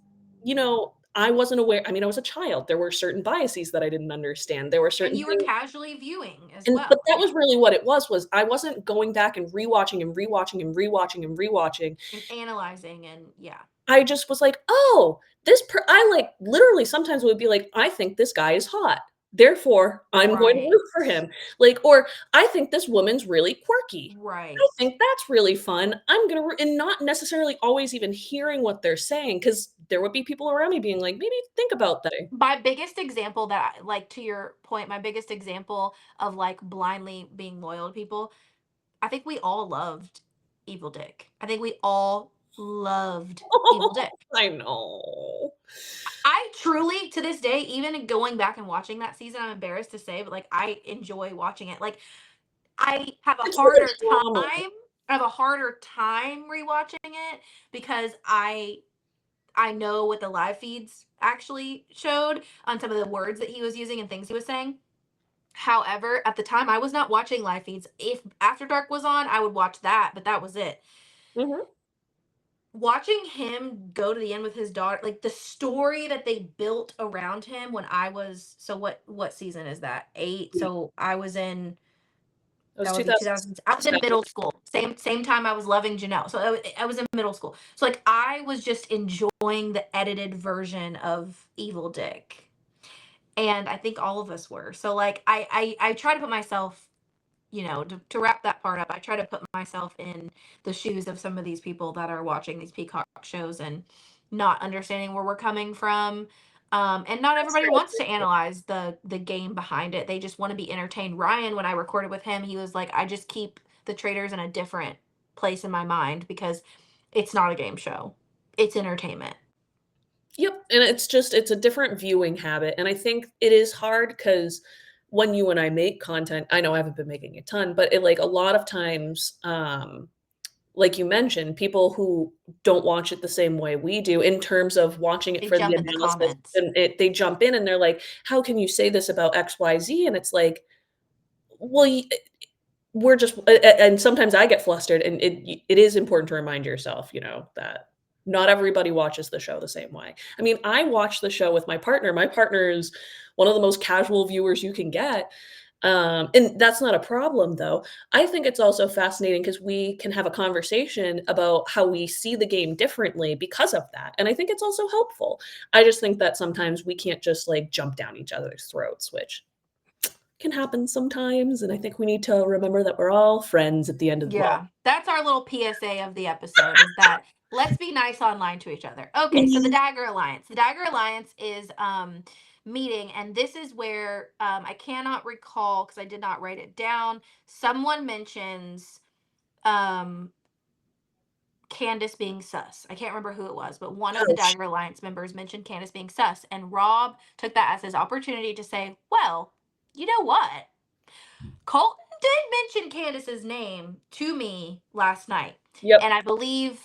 I wasn't aware I mean, I was a child. There were certain biases that I didn't understand. There were And certain you were things casually viewing as and but well. that Yeah. was really what it was I wasn't going back and rewatching and rewatching and rewatching and rewatching. And analyzing and yeah. I just was like, "Oh, I like literally sometimes would be like, "I think this guy is hot. Therefore, I'm going to Right. root for him." Like, or, "I think this woman's really quirky. I Right. think that's really fun. I'm gonna root," and not necessarily always even hearing what they're saying, because there would be people around me being like, "Maybe think about that." My biggest example that like, to your point, my biggest example of, like, blindly being loyal to people, I think we all loved Evil Dick. I think we all loved Evil Dick. I know. I truly, to this day, even going back and watching that season, I'm embarrassed to say, but, like, I enjoy watching it. Like, It's really drama. I have a harder time rewatching it because I know what the live feeds actually showed on some of the words that he was using and things he was saying. However, at the time, I was not watching live feeds. If After Dark was on, I would watch that, but that was it. Mhm. Watching him go to the end with his daughter, like the story that they built around him when I was, so what season is that? 8. So I was in It was That would be 2000. I was in 2007. middle school. Same time I was loving Janelle. So I was in middle school. So like I was just enjoying the edited version of Evil Dick. And I think all of us were. So like I try to put myself, to wrap that part up, I try to put myself in the shoes of some of these people that are watching these Peacock shows and not understanding where we're coming from. And not That's everybody very wants to true. analyze the game behind it. They just want to be entertained. Ryan, when I recorded with him, he was like, I just keep the Traitors in a different place in my mind because it's not a game show. It's entertainment. Yep, and it's a different viewing habit, and I think it is hard because when you and I make content, I know I haven't been making a ton, but it like, a lot of times, like you mentioned, people who don't watch it the same way we do in terms of watching it They for the jump in the analysis, comments. and they jump in and they're like, "How can you say this about XYZ?" And it's like, well, we're just and sometimes I get flustered, and it is important to remind yourself, that not everybody watches the show the same way. I mean, I watch the show with my partner. My partner is one of the most casual viewers you can get, and that's not a problem, though. I think it's also fascinating because we can have a conversation about how we see the game differently because of that, and I think it's also helpful. I just think that sometimes we can't just, like, jump down each other's throats, which can happen sometimes, and I think we need to remember that we're all friends at the end of well, Yeah, that's our little PSA of the episode is that let's be nice online to each other. Okay, so the mhm. Dagger Alliance. The Dagger Alliance is meeting, and this is where I cannot recall because I did not write it down. Someone mentions um Candace being sus. I can't remember who it was, but one of the Ouch. Dagger Alliance members mentioned Candace being sus, and Rob took that as his opportunity to say, well, you know what? Colton did mention Candace's name to me last night. And Yep, I believe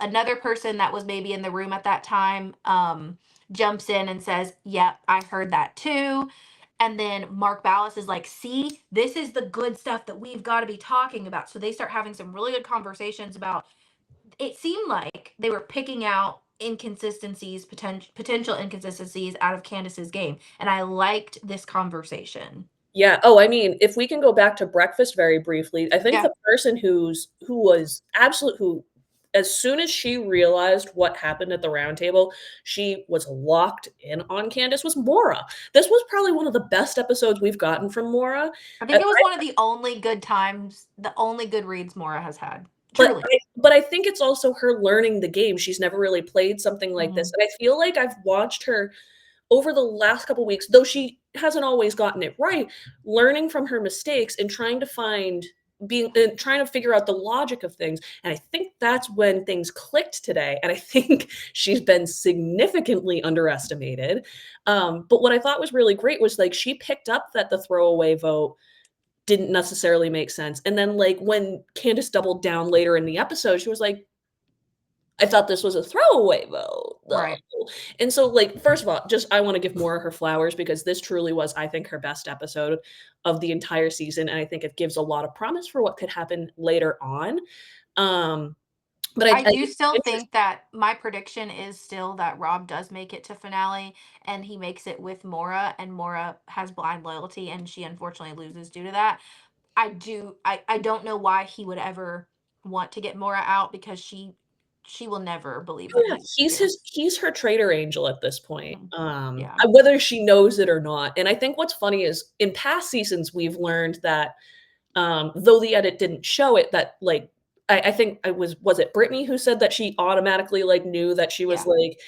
another person that was maybe in the room at that time jumps in and says, yep, I heard that too. And then Mark Ballas is like, see, this is the good stuff that we've got to be talking about. So they start having some really good conversations about it. Seemed like they were picking out inconsistencies, potential inconsistencies out of Candace's game. And I liked this conversation. yeah. Oh, I mean, if we can go back to breakfast very briefly, I think Yeah. the person who was absolute who as soon as she realized what happened at the round table, she was locked in on Candace was Maura. This was probably one of the best episodes we've gotten from Maura. I think it was one of the only good times, the only good reads Mora has had. Truly. But I think it's also her learning the game. She's never really played something like this, Mhm. and I feel like I've watched her over the last couple weeks, though she hasn't always gotten it right, learning from her mistakes and trying to find being and trying to figure out the logic of things. And I think that's when things clicked today. And I think she's been significantly underestimated. But what I thought was really great was like she picked up that the throwaway vote didn't necessarily make sense. And then like when Candace doubled down later in the episode, she was like, I thought this was a throwaway vote, though. Right. And so, like, first of all, just I want to give Maura her flowers because this truly was, I think, her best episode of the entire season, and I think it gives a lot of promise for what could happen later on. Um, but I I think do it's still interesting. think that my prediction is still that Rob does make it to finale and he makes it with Mora and Mora has blind loyalty and she unfortunately loses due to that. I don't know why he would ever want to get Mora out because she will never believe Oh that yeah, he's here. he's her traitor angel at this point, Mhm. Yeah. whether she knows it or not. And I think what's funny is in past seasons we've learned that though the edit didn't show it, that like I think I was it Brittany who said that she automatically like knew that she was Yeah. like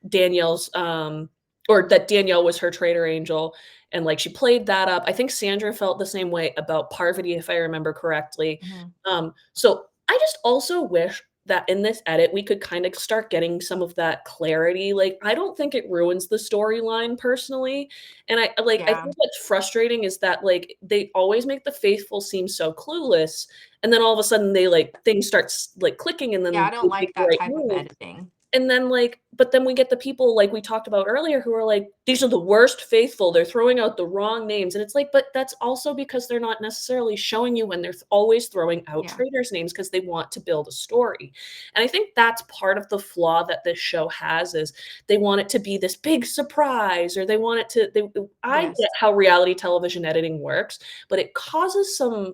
Danielle's or that Danielle was her traitor angel and like she played that up. I think Sandra felt the same way about Parvati if I remember correctly. Mhm. So I just also wish that in this edit we could kind of start getting some of that clarity. Like I don't think it ruins the storyline personally. And I Yeah. think what's frustrating is that like they always make the faithful seem so clueless and then all of a sudden they like things start like clicking and Yeah, I then don't they make like the that right type of move. editing. And then, like but then we get the people, like we talked about earlier, who are like, "These are the worst faithful, they're throwing out the wrong names," and it's like, but that's also because they're not necessarily showing you when they're always throwing out Yeah. traitors' names because they want to build a story, and I think that's part of the flaw that this show has is they want it to be this big surprise, or they want it to I Yes. get how reality television editing works, but it causes some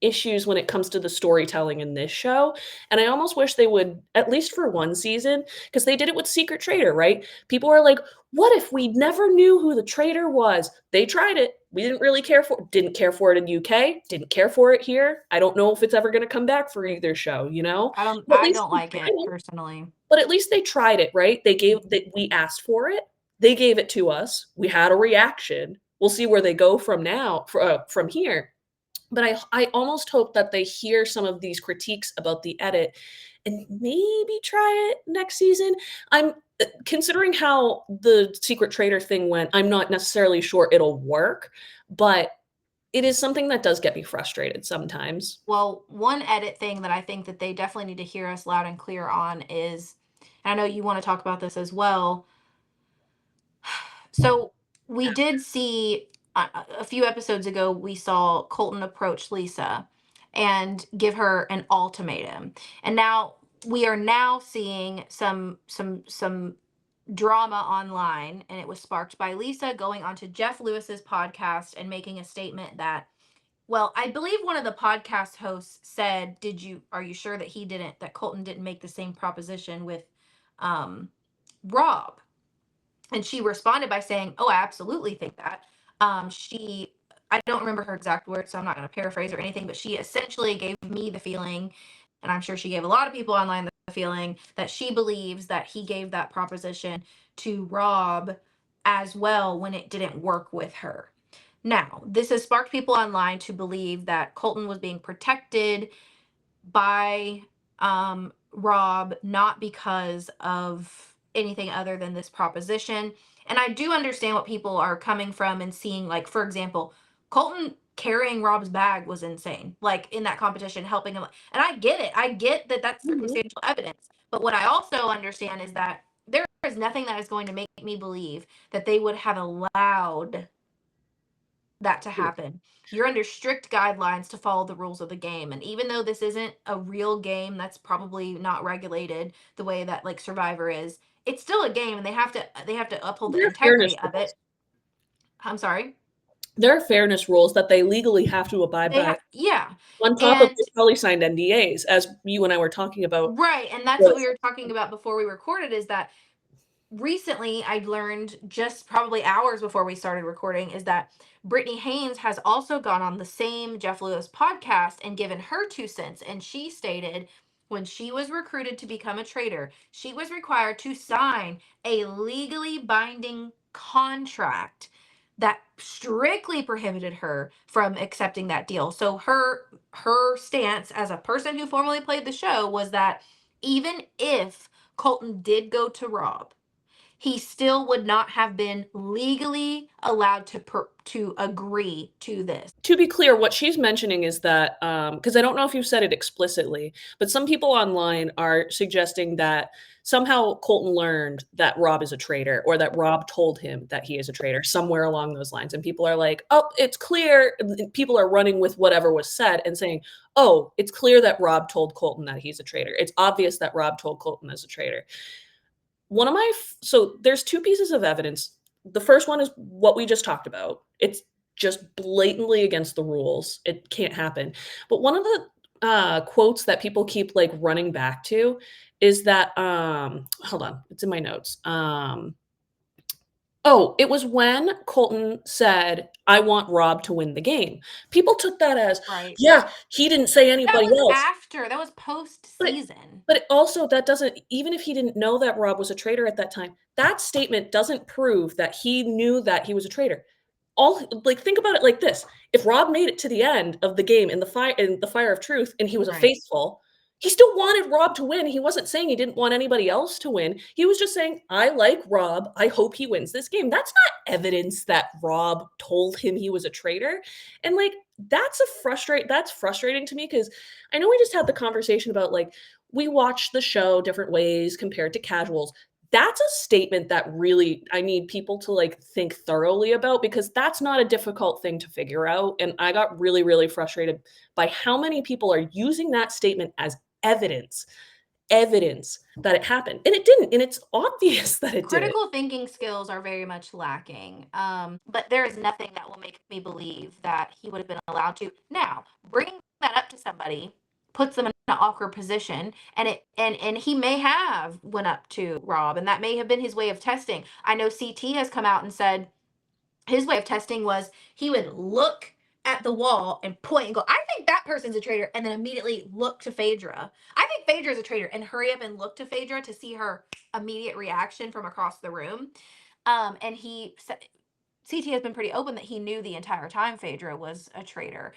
issues when it comes to the storytelling in this show, and I almost wish they would, at least for 1 season, because they did it with Secret Traitor, right? People are like, "What if we never knew who the traitor was?" They tried it. We didn't care for it in UK, didn't care for it here. I don't know if it's ever gonna come back for either show, you know? But at I least don't they like tried it it. personally. But at least they tried it, right? Mhm. We asked for it, they gave it to us, we had a reaction. We'll see where they go from from here. But I almost hope that they hear some of these critiques about the edit and maybe try it next season. I'm considering how the Secret Traitor thing went, I'm not necessarily sure it'll work, but it is something that does get me frustrated sometimes. Well, one edit thing that I think that they definitely need to hear us loud and clear on is, and I know you want to talk about this as well. So we did see a few episodes ago, we saw Colton approach Lisa and give her an ultimatum. And now we are now seeing some drama online, and it was sparked by Lisa going onto Jeff Lewis's podcast and making a statement that, well, I believe one of the podcast hosts said, are you sure that Colton didn't make the same proposition with um Rob? And she responded by saying, "Oh, I absolutely think that." She, I don't remember her exact words, so I'm not going to paraphrase or anything, but she essentially gave me the feeling, and I'm sure she gave a lot of people online the feeling, that she believes that he gave that proposition to Rob as well when it didn't work with her. Now, this has sparked people online to believe that Colton was being protected by Rob, not because of anything other than this proposition. And I do understand what people are coming from and seeing, like, for example, Colton carrying Rob's bag was insane, like in that competition, helping him. And I get it. I get that that's Mhm. circumstantial evidence. But what I also understand is that there is nothing that is going to make me believe that they would have allowed that to happen. You're under strict guidelines to follow the rules of the game. And even though this isn't a real game that's probably not regulated the way that like Survivor is, it's still a game and they have to uphold the There are fairness integrity of rules. it. I'm sorry. There are fairness rules that they legally have to abide by, Yeah. on top of And they probably signed NDAs, as you and I were talking about. right, and that's what we were talking about before we recorded, is that recently I learned, just probably hours before we started recording, is that Brittany Haynes has also gone on the same Jeff Lewis podcast and given her 2 cents. And she stated when she was recruited to become a trader, she was required to sign a legally binding contract that strictly prohibited her from accepting that deal. So her stance as a person who formerly played the show was that even if Colton did go to Rob, he still would not have been legally allowed to agree to this. To be clear, what she's mentioning is that, because I don't know if you said it explicitly, but some people online are suggesting that somehow Colton learned that Rob is a traitor, or that Rob told him that he is a traitor, somewhere along those lines. And people are like, "Oh, it's clear." People are running with whatever was said and saying, "Oh, it's clear that Rob told Colton that he's a traitor. It's obvious that Rob told Colton as a traitor." One of my so there's 2 pieces of evidence. The first one is what we just talked about. It's just blatantly against the rules. It can't happen. But one of the, quotes that people keep, like, running back to is that, hold on, it's in my notes. Oh, it was when Colton said, "I want Rob to win the game." People took that as, Right. "Yeah, he didn't say That anybody was else." after. That was post But it season. but it also that doesn't, even if he didn't know that Rob was a traitor at that time, that statement doesn't prove that he knew that he was a traitor. All like, think about it like this, if Rob made it to the end of the game in the Fire of Truth, and he was a Right. faithful, he still wanted Rob to win. He wasn't saying he didn't want anybody else to win. He was just saying, "I like Rob. I hope he wins this game." That's not evidence that Rob told him he was a traitor. And, like, that's frustrating to me, because I know we just had the conversation about, like, we watch the show different ways compared to casuals. That's a statement that really I need people to, like, think thoroughly about, because that's not a difficult thing to figure out, and I got really, really frustrated by how many people are using that statement as evidence evidence that it happened, and it didn't, and it's obvious that it didn't. Critical thinking skills are very much lacking. But there is nothing that will make me believe that he would have been allowed to. Now, bringing that up to somebody puts them in an awkward position, and he may have went up to Rob, and that may have been his way of testing. I know CT has come out and said his way of testing was he would look at the wall and point and go, I think that person's a traitor, and then immediately look to Phaedra. I think Phaedra's a traitor, and hurry up and look to Phaedra to see her immediate reaction from across the room. And he said CT has been pretty open that he knew the entire time Phaedra was a traitor.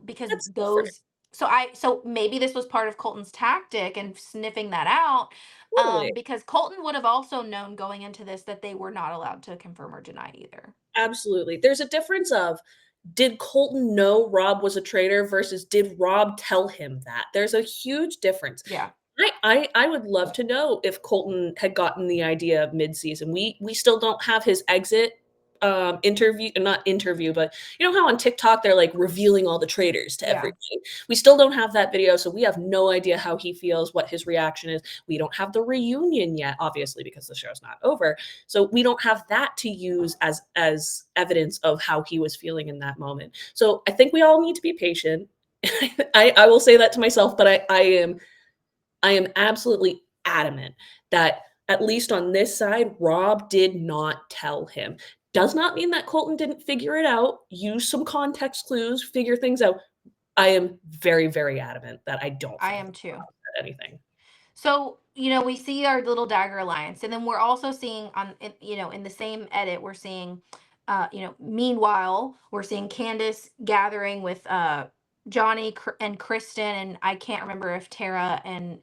Because That's different. those so maybe this was part of Colton's tactic and sniffing that out. Totally. Because Colton would have also known going into this that they were not allowed to confirm or deny either. Absolutely. There's a difference of, did Colton know Rob was a traitor versus did Rob tell him that? There's a huge difference. Yeah. I would love to know if Colton had gotten the idea mid-season. We still don't have his exit interview, not interview, but you know how on TikTok they're like revealing all the traitors to Yeah. everybody. We still don't have that video, so we have no idea how he feels, what his reaction is. We don't have the reunion yet, obviously, because the show's not over. So we don't have that to use as evidence of how he was feeling in that moment. So I think we all need to be patient. I will say that to myself, but I am absolutely adamant that at least on this side, Rob did not tell him. Does not mean that Colton didn't figure it out, use some context clues, figure things out. I am very, very adamant that I don't I think am that too. Rob said anything. So, we see our little dagger alliance, and then we're also seeing in the same edit, we're seeing, meanwhile, we're seeing Candace gathering with Johnny and Kristen, and I can't remember if Tara and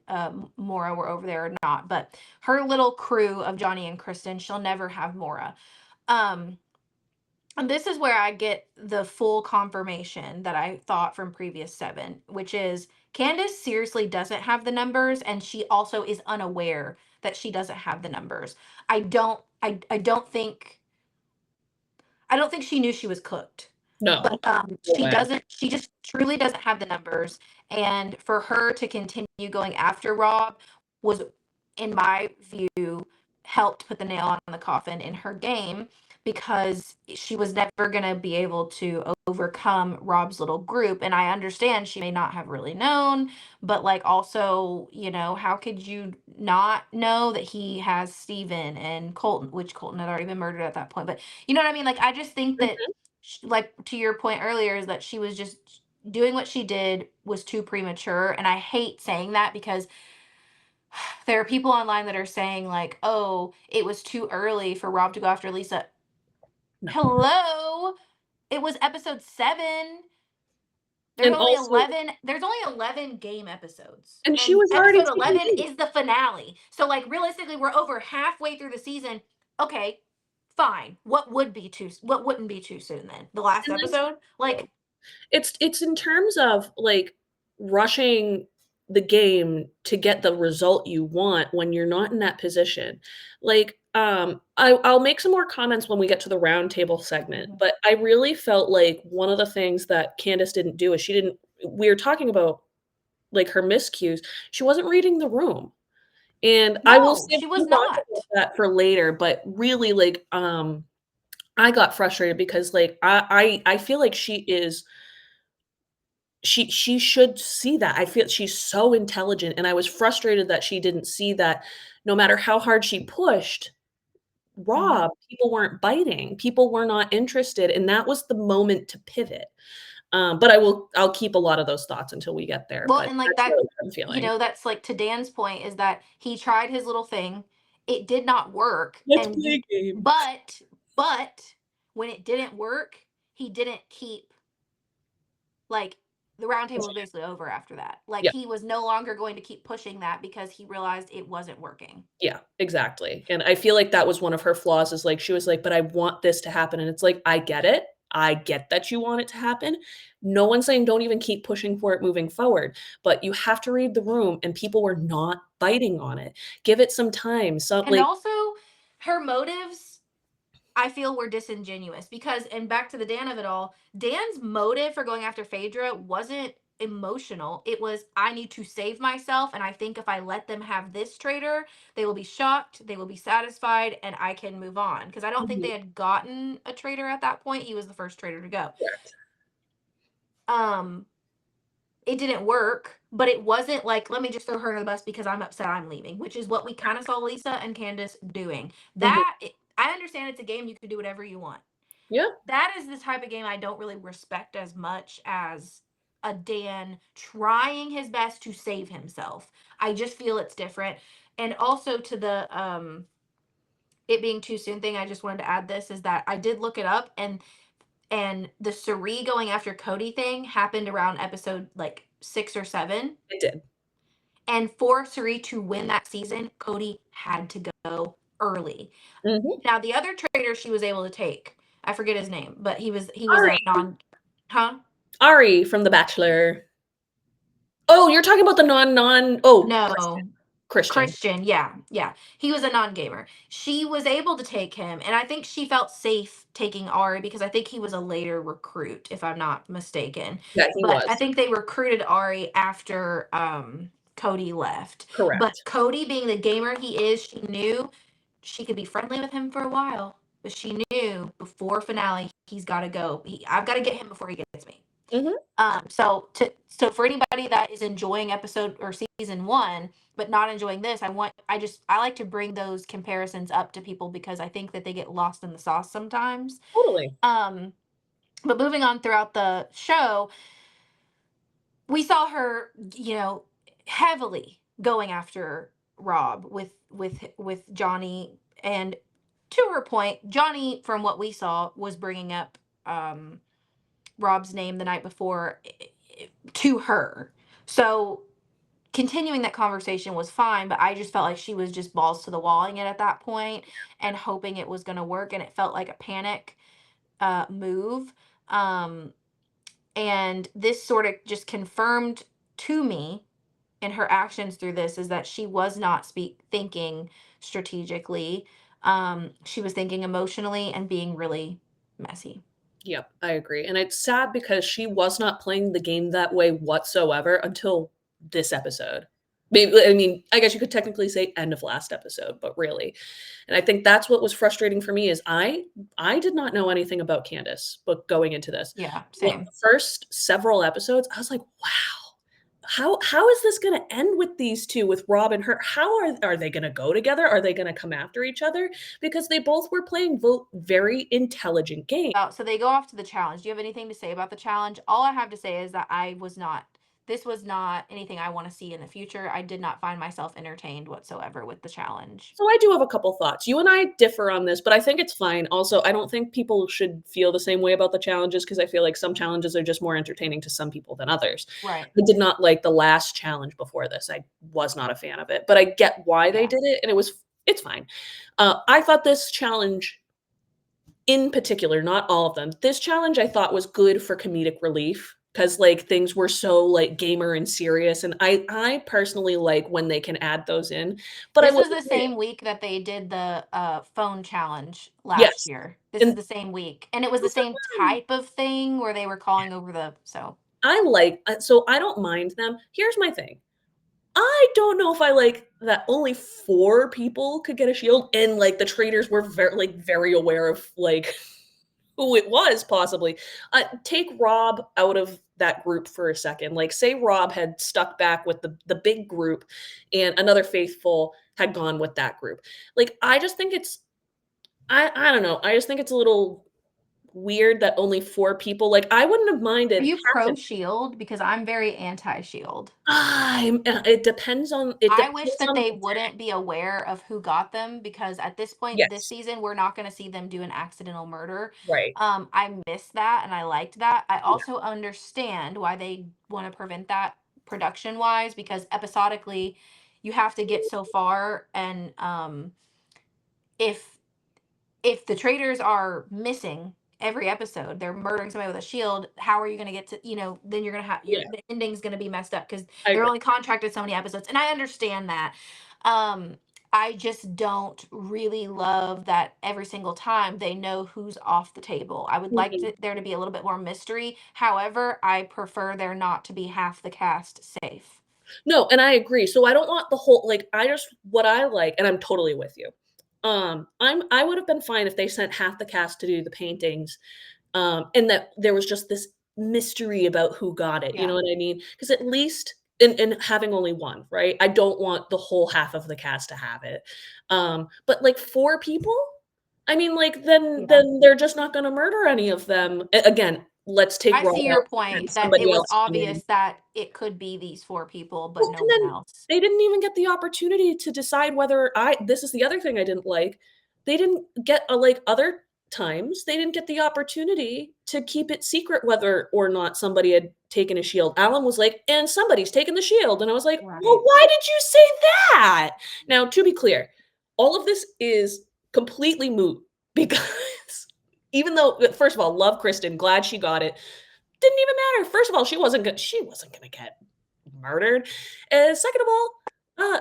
Mora were over there or not, but her little crew of Johnny and Kristen, she'll never have Mora. Um, and this is where I get the full confirmation that I thought from previous seven, which is Candace seriously doesn't have the numbers, and she also is unaware that she doesn't have the numbers. I don't think she knew she was cooked. No, But no she way. doesn't she just truly doesn't have the numbers. And for her to continue going after Rob was, in my view, helped put the nail on the coffin in her game, because she was never going to be able to overcome Rob's little group. And I understand she may not have really known, but like also, how could you not know that he has Steven and Colton, which Colton had already been murdered at that point. But you know what I mean? Like, I just think that, Mhm. like, to your point earlier, is that she was just doing what she did was too premature. And I hate saying that because there are people online that are saying, like, oh, it was too early for Rob to go after Lisa. No. Hello? It was episode 7. There's And only also 11 there's only 11 game episodes. and she And was already episode taking 11 lead. is the finale. So like realistically, we're over halfway through the season. Okay, fine. What wouldn't be too soon then? The last And that's episode? Like, it's in terms of, like, rushing the game to get the result you want when you're not in that position. Like, I'll make some more comments when we get to the roundtable segment, mhm. but I really felt like one of the things that Candace didn't do is she didn't we were talking about, like, her miscues. She wasn't reading the room, and I will No, say she was move on about not. that for later, but really, like, I got frustrated because, like, I feel like she should see that. I feel she's so intelligent, and I was frustrated that she didn't see that no matter how hard she pushed Mhm. Rob, people weren't biting, people were not interested, and that was the moment to pivot. But I'll keep a lot of those thoughts until we get there, Well, but and like that's that, really what I'm feeling. that's like to Dan's point, is that he tried his little thing. It did not work. Let's And play a game. but when it didn't work, he didn't keep, like, the roundtable was Pushing it. basically over after that. Like, Yeah, he was no longer going to keep pushing that because he realized it wasn't working. yeah, exactly, and I feel like that was one of her flaws is, like, she was like, "But I want this to happen," and it's like, "I get it. I get that you want it to happen. No one's saying don't even keep pushing for it moving forward, but you have to read the room, and people were not biting on it. Give it some time." So, And like also, her motives, I feel, were disingenuous because, and back to the Dan of it all, Dan's motive for going after Phaedra wasn't emotional. It was, I need to save myself. And I think if I let them have this traitor, they will be shocked, they will be satisfied, and I can move on. Because I don't think Mhm, they had gotten a traitor at that point. He was the first traitor to go. correct. Um, it didn't work, but it wasn't like, let me just throw her under the bus because I'm upset I'm leaving, which is what we kind of saw Lisa and Candace doing. Mhm. I understand it's a game, you can do whatever you want. Yeah, That is the type of game I don't really respect as much as a Dan trying his best to save himself. I just feel it's different. And also to the it being too soon thing, I just wanted to add this is that I did look it up, and the Suri going after Cody thing happened around episode like 6 or 7. it did. And for Suri to win that season, Cody had to go early. Mhm. Now the other trader she was able to take, I forget his name, but he was a Ari. non, huh? Ari from The Bachelor. Oh, you're talking about the Christian. No, Christian. Christian, yeah, yeah. He was a non-gamer. She was able to take him, and I think she felt safe taking Ari because I think he was a later recruit, if I'm not mistaken. Yeah, he But I was. think they recruited Ari after Cody left. But Correct. Cody, being the gamer he is, she knew she could be friendly with him for a while. But she knew before finale, he's got to go. I've got to get him before he gets me. Mhm. So for anybody that is enjoying episode or season 1 but not enjoying this, I like to bring those comparisons up to people because I think that they get lost in the sauce sometimes. Totally. Um, but moving on throughout the show, we saw her, heavily going after Rob with Johnny, and to her point, Johnny, from what we saw, was bringing up Rob's name the night before to her. So continuing that conversation was fine, but I just felt like she was just balls to the walling it at that point and hoping it was going to work, and it felt like a panic move. Um, and this sort of just confirmed to me in her actions through this is that she was not thinking strategically. She was thinking emotionally and being really messy. Yep, I agree, and it's sad because she was not playing the game that way whatsoever until this episode. Maybe I mean, I guess you could technically say end of last episode, but really. And I think that's what was frustrating for me is I did not know anything about Candace, but going into this. Yeah, Like same. the first several episodes, I was like, "Wow. How is this gonna end with these 2, with Rob and her? How are they gonna go together? Are they gonna come after each other?" Because they both were playing very intelligent games. So they go off to the challenge. Do you have anything to say about the challenge? All I have to say is that this was not anything I want to see in the future. I did not find myself entertained whatsoever with the challenge. So I do have a couple thoughts. You and I differ on this, but I think it's fine. Also, I don't think people should feel the same way about the challenges because I feel like some challenges are just more entertaining to some people than others. Right. I did not like the last challenge before this. I was not a fan of it, but I get why they Yeah. did it, and it's fine. I thought this challenge in particular, not all of them. This challenge I thought was good for comedic relief because like things were so like gamer and serious, and I personally like when they can add those in. But I This will was the admit, same week that they did the phone challenge last yes, year. This is and the same week. And it was the same type of thing where they were calling over the so I like so I don't mind them. Here's my thing. I don't know if I like that only 4 people could get a shield, and like the traders were very aware of like who it was possibly. Take Rob out of that group for a second. Like, say Rob had stuck back with the big group, and another faithful had gone with that group. Like, I just think it's I don't know. I just think it's a little weird that only 4 people. Like, I wouldn't have are minded you half pro an. shield? Because I'm very anti shield. It depends on I wish that the they attack. wouldn't be aware of who got them because at this point this Yes, season we're not going to see them do an accidental murder. right. I missed that and I liked that. I Yeah. also understand why they want to prevent that production wise because episodically you have to get so far, and if the traitors are missing every episode, they're murdering somebody with a shield, how are you going to get to, then you're going to have Yeah, the ending's going to be messed up because I they're agree. only contracted so many episodes. And I understand that. Um, I just don't really love that every single time they know who's off the table. I would like Mhm. there to be a little bit more mystery. However, I prefer there not to be half the cast safe. No, and I agree. So I don't want the whole like I just what I like, and I'm totally with you. I would have been fine if they sent half the cast to do the paintings, and that there was just this mystery about who got it, you know Yeah. what I mean? Because at least and having only one, right? I don't want the whole half of the cast to have it. But, like, 4 people? I mean, like, Yeah. then they're just not gonna murder any of them. Again, let's take I Rob see out your and point that it somebody was else come in. obvious that it could be these 4 people, but Well, no and one then else. they didn't even get the opportunity to decide whether I this is the other thing I didn't like. They didn't get like other times, they didn't get the opportunity to keep it secret whether or not somebody had taken a shield. Alan was like, "And somebody's taken the shield." And I was like, "Well, Right. why did you say that?" Now, to be clear, all of this is completely moot because even though first of all, love Kristen, glad she got it. Didn't even matter. First of all, she wasn't gonna get murdered. And second of all, uh,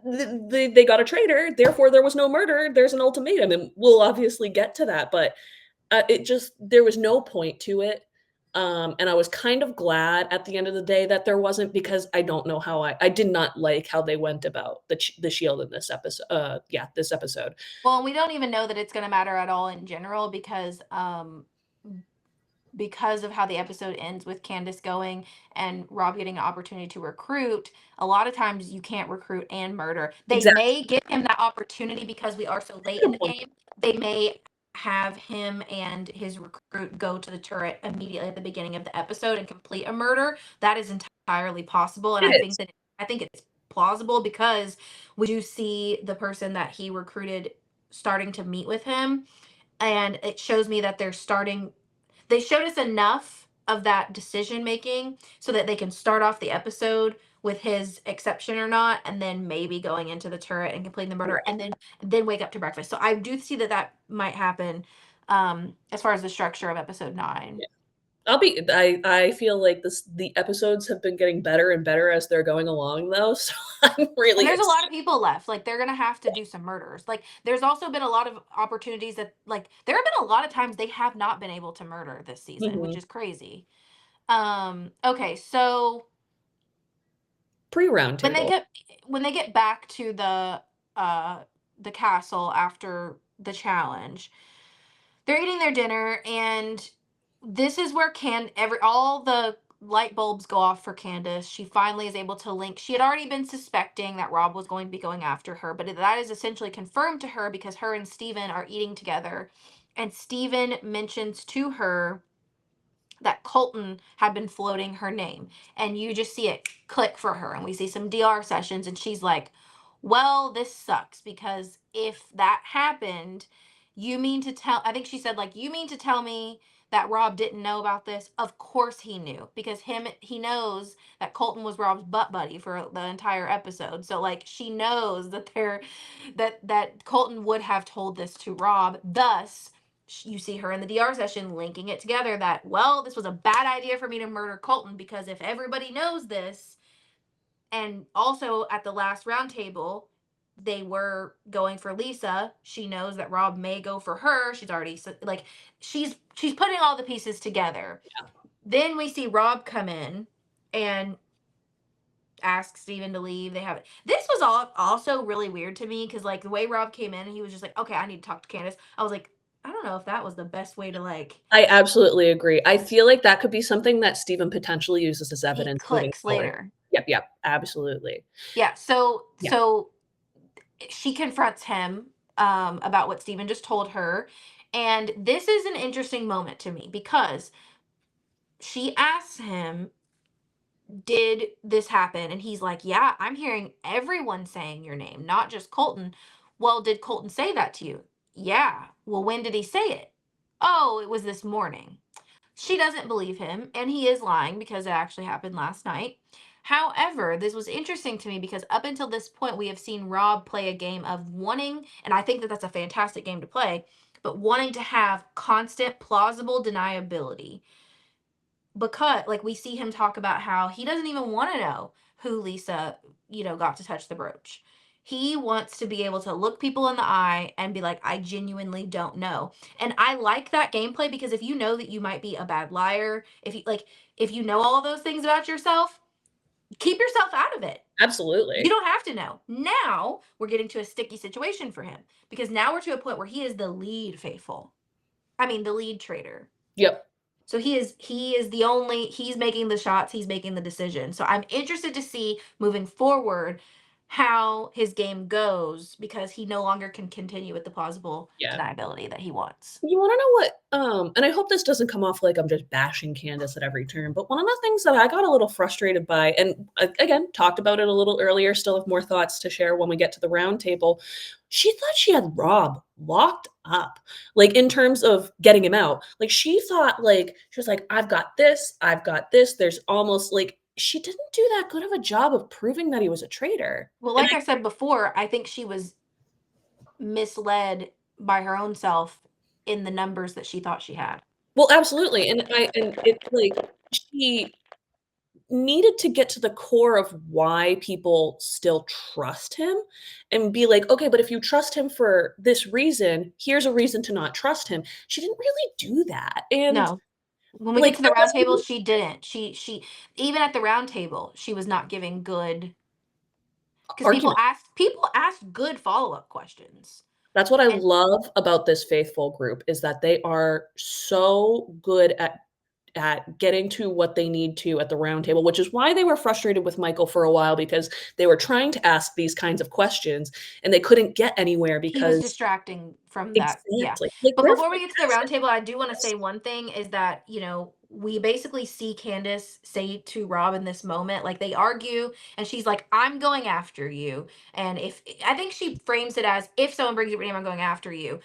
they got a traitor, therefore there was no murder. There's an ultimatum, and we'll obviously get to that. But it just there was no point to it. And I was kind of glad at the end of the day that there wasn't because I don't know how I did not like how they went about the shield in this episode. Yeah, this episode. Well, we don't even know that it's gonna matter at all in general because of how the episode ends with Candace going and Rob getting an opportunity to recruit. A lot of times you can't recruit and murder. They Exactly. may give him that opportunity because we are so late in Good the point. game. They may have him and his recruit go to the turret immediately at the beginning of the episode and complete a murder. That is entirely possible, and It is. I think it's plausible because we do see the person that he recruited starting to meet with him, and it shows me that they showed us enough of that decision making so that they can start off the episode with his exception or not, and then maybe going into the turret and completing the murder, and then wake up to breakfast. So I do see that that might happen, as far as the structure of episode 9. Yeah. I feel like the episodes have been getting better and better as they're going along though, so I'm And really there's a lot of excited. people left. Like they're gonna have to do some murders. Like there's also been a lot of opportunities that like there have been a lot of times they have not been able to murder this season, which Mhm. is crazy. Okay, so Pre-round when they table. get when they get back to uh the castle after the challenge, they're eating their dinner, and this is where can every all the light bulbs go off for Candace. She finally is able to link. She had already been suspecting that Rob was going to be going after her, but that is essentially confirmed to her because her and Steven are eating together, and Steven mentions to her that Colton had been floating her name. And you just see it click for her. And we see some DR sessions, and she's like, well, this sucks because if that happened, you mean to tell, I think she said, like, you mean to tell me that Rob didn't know about this? Of course he knew because he knows that Colton was Rob's butt buddy for the entire episode. So like she knows that that Colton would have told this to Rob. Thus, you see her in the DR session linking it together that, well, this was a bad idea for me to murder Colton because if everybody knows this, and also at the last round table, they were going for Lisa. She knows that Rob may go for her. She's already like she's putting all the pieces together. Then we see Rob come in and ask Steven to leave. They have it. This was all also really weird to me because like the way Rob came in, he was just like, okay, I need to talk to Candace. I was like, I don't know if that was the best way to like I absolutely agree. I feel like that could be something that Steven potentially uses as he evidence moving clicks forward. later. Yep, yep, absolutely. Yeah. So Yeah. she confronts him about what Steven just told her. And this is an interesting moment to me because she asks him, did this happen? And he's like, yeah, I'm hearing everyone saying your name, not just Colton. Well, did Colton say that to you? Yeah. Well, when did he say it? Oh, it was this morning. She doesn't believe him, and he is lying because it actually happened last night. However, this was interesting to me because up until this point, we have seen Rob play a game of wanting, and I think that that's a fantastic game to play, but wanting to have constant, plausible deniability. Because, like, we see him talk about how he doesn't even want to know who Lisa, got to touch the brooch. He wants to be able to look people in the eye and be like, I genuinely don't know. And I like that gameplay because if you know that you might be a bad liar, if you know all of those things about yourself, keep yourself out of it. You Absolutely. don't have to know. Now we're getting to a sticky situation for him because now we're to a point where he is the lead faithful. I mean, the lead traitor. Yep. So he is the only he's making the shots, he's making the decision. So I'm interested to see moving forward how his game goes because he no longer can continue with the plausible Yeah. deniability that he wants. You wanna know what, and I hope this doesn't come off like I'm just bashing Candace at every turn, but one of the things that I got a little frustrated by, and again, talked about it a little earlier, still have more thoughts to share when we get to the round table. She thought she had Rob locked up, like, in terms of getting him out. Like, she thought, like she was like, I've got this." There's almost like she didn't do that good of a job of proving that he was a traitor. Well, And like I I said before, I think she was misled by her own self in the numbers that she thought she had. well, absolutely, and it's like she needed to get to the core of why people still trust him and be like, "Okay, but if you trust him for this reason, here's a reason to not trust him." She didn't really do that, and, No. When we get like, to the round unless table, you she didn't. She even at the round table, she was not giving good because argument. people asked good follow-up questions. That's what I And love about this faithful group is that they are so good at getting to what they need to at the round table, which is why they were frustrated with Michael for a while because they were trying to ask these kinds of questions and they couldn't get anywhere he was because distracting from that. Yeah. exactly. Like, But they're before we get to the round fantastic table, I do want to at this. say one thing is that, we basically see Candace say to Rob in this moment, like they argue, and she's like, I'm going after you. And if I think she frames it as if someone brings your name, I'm going after you.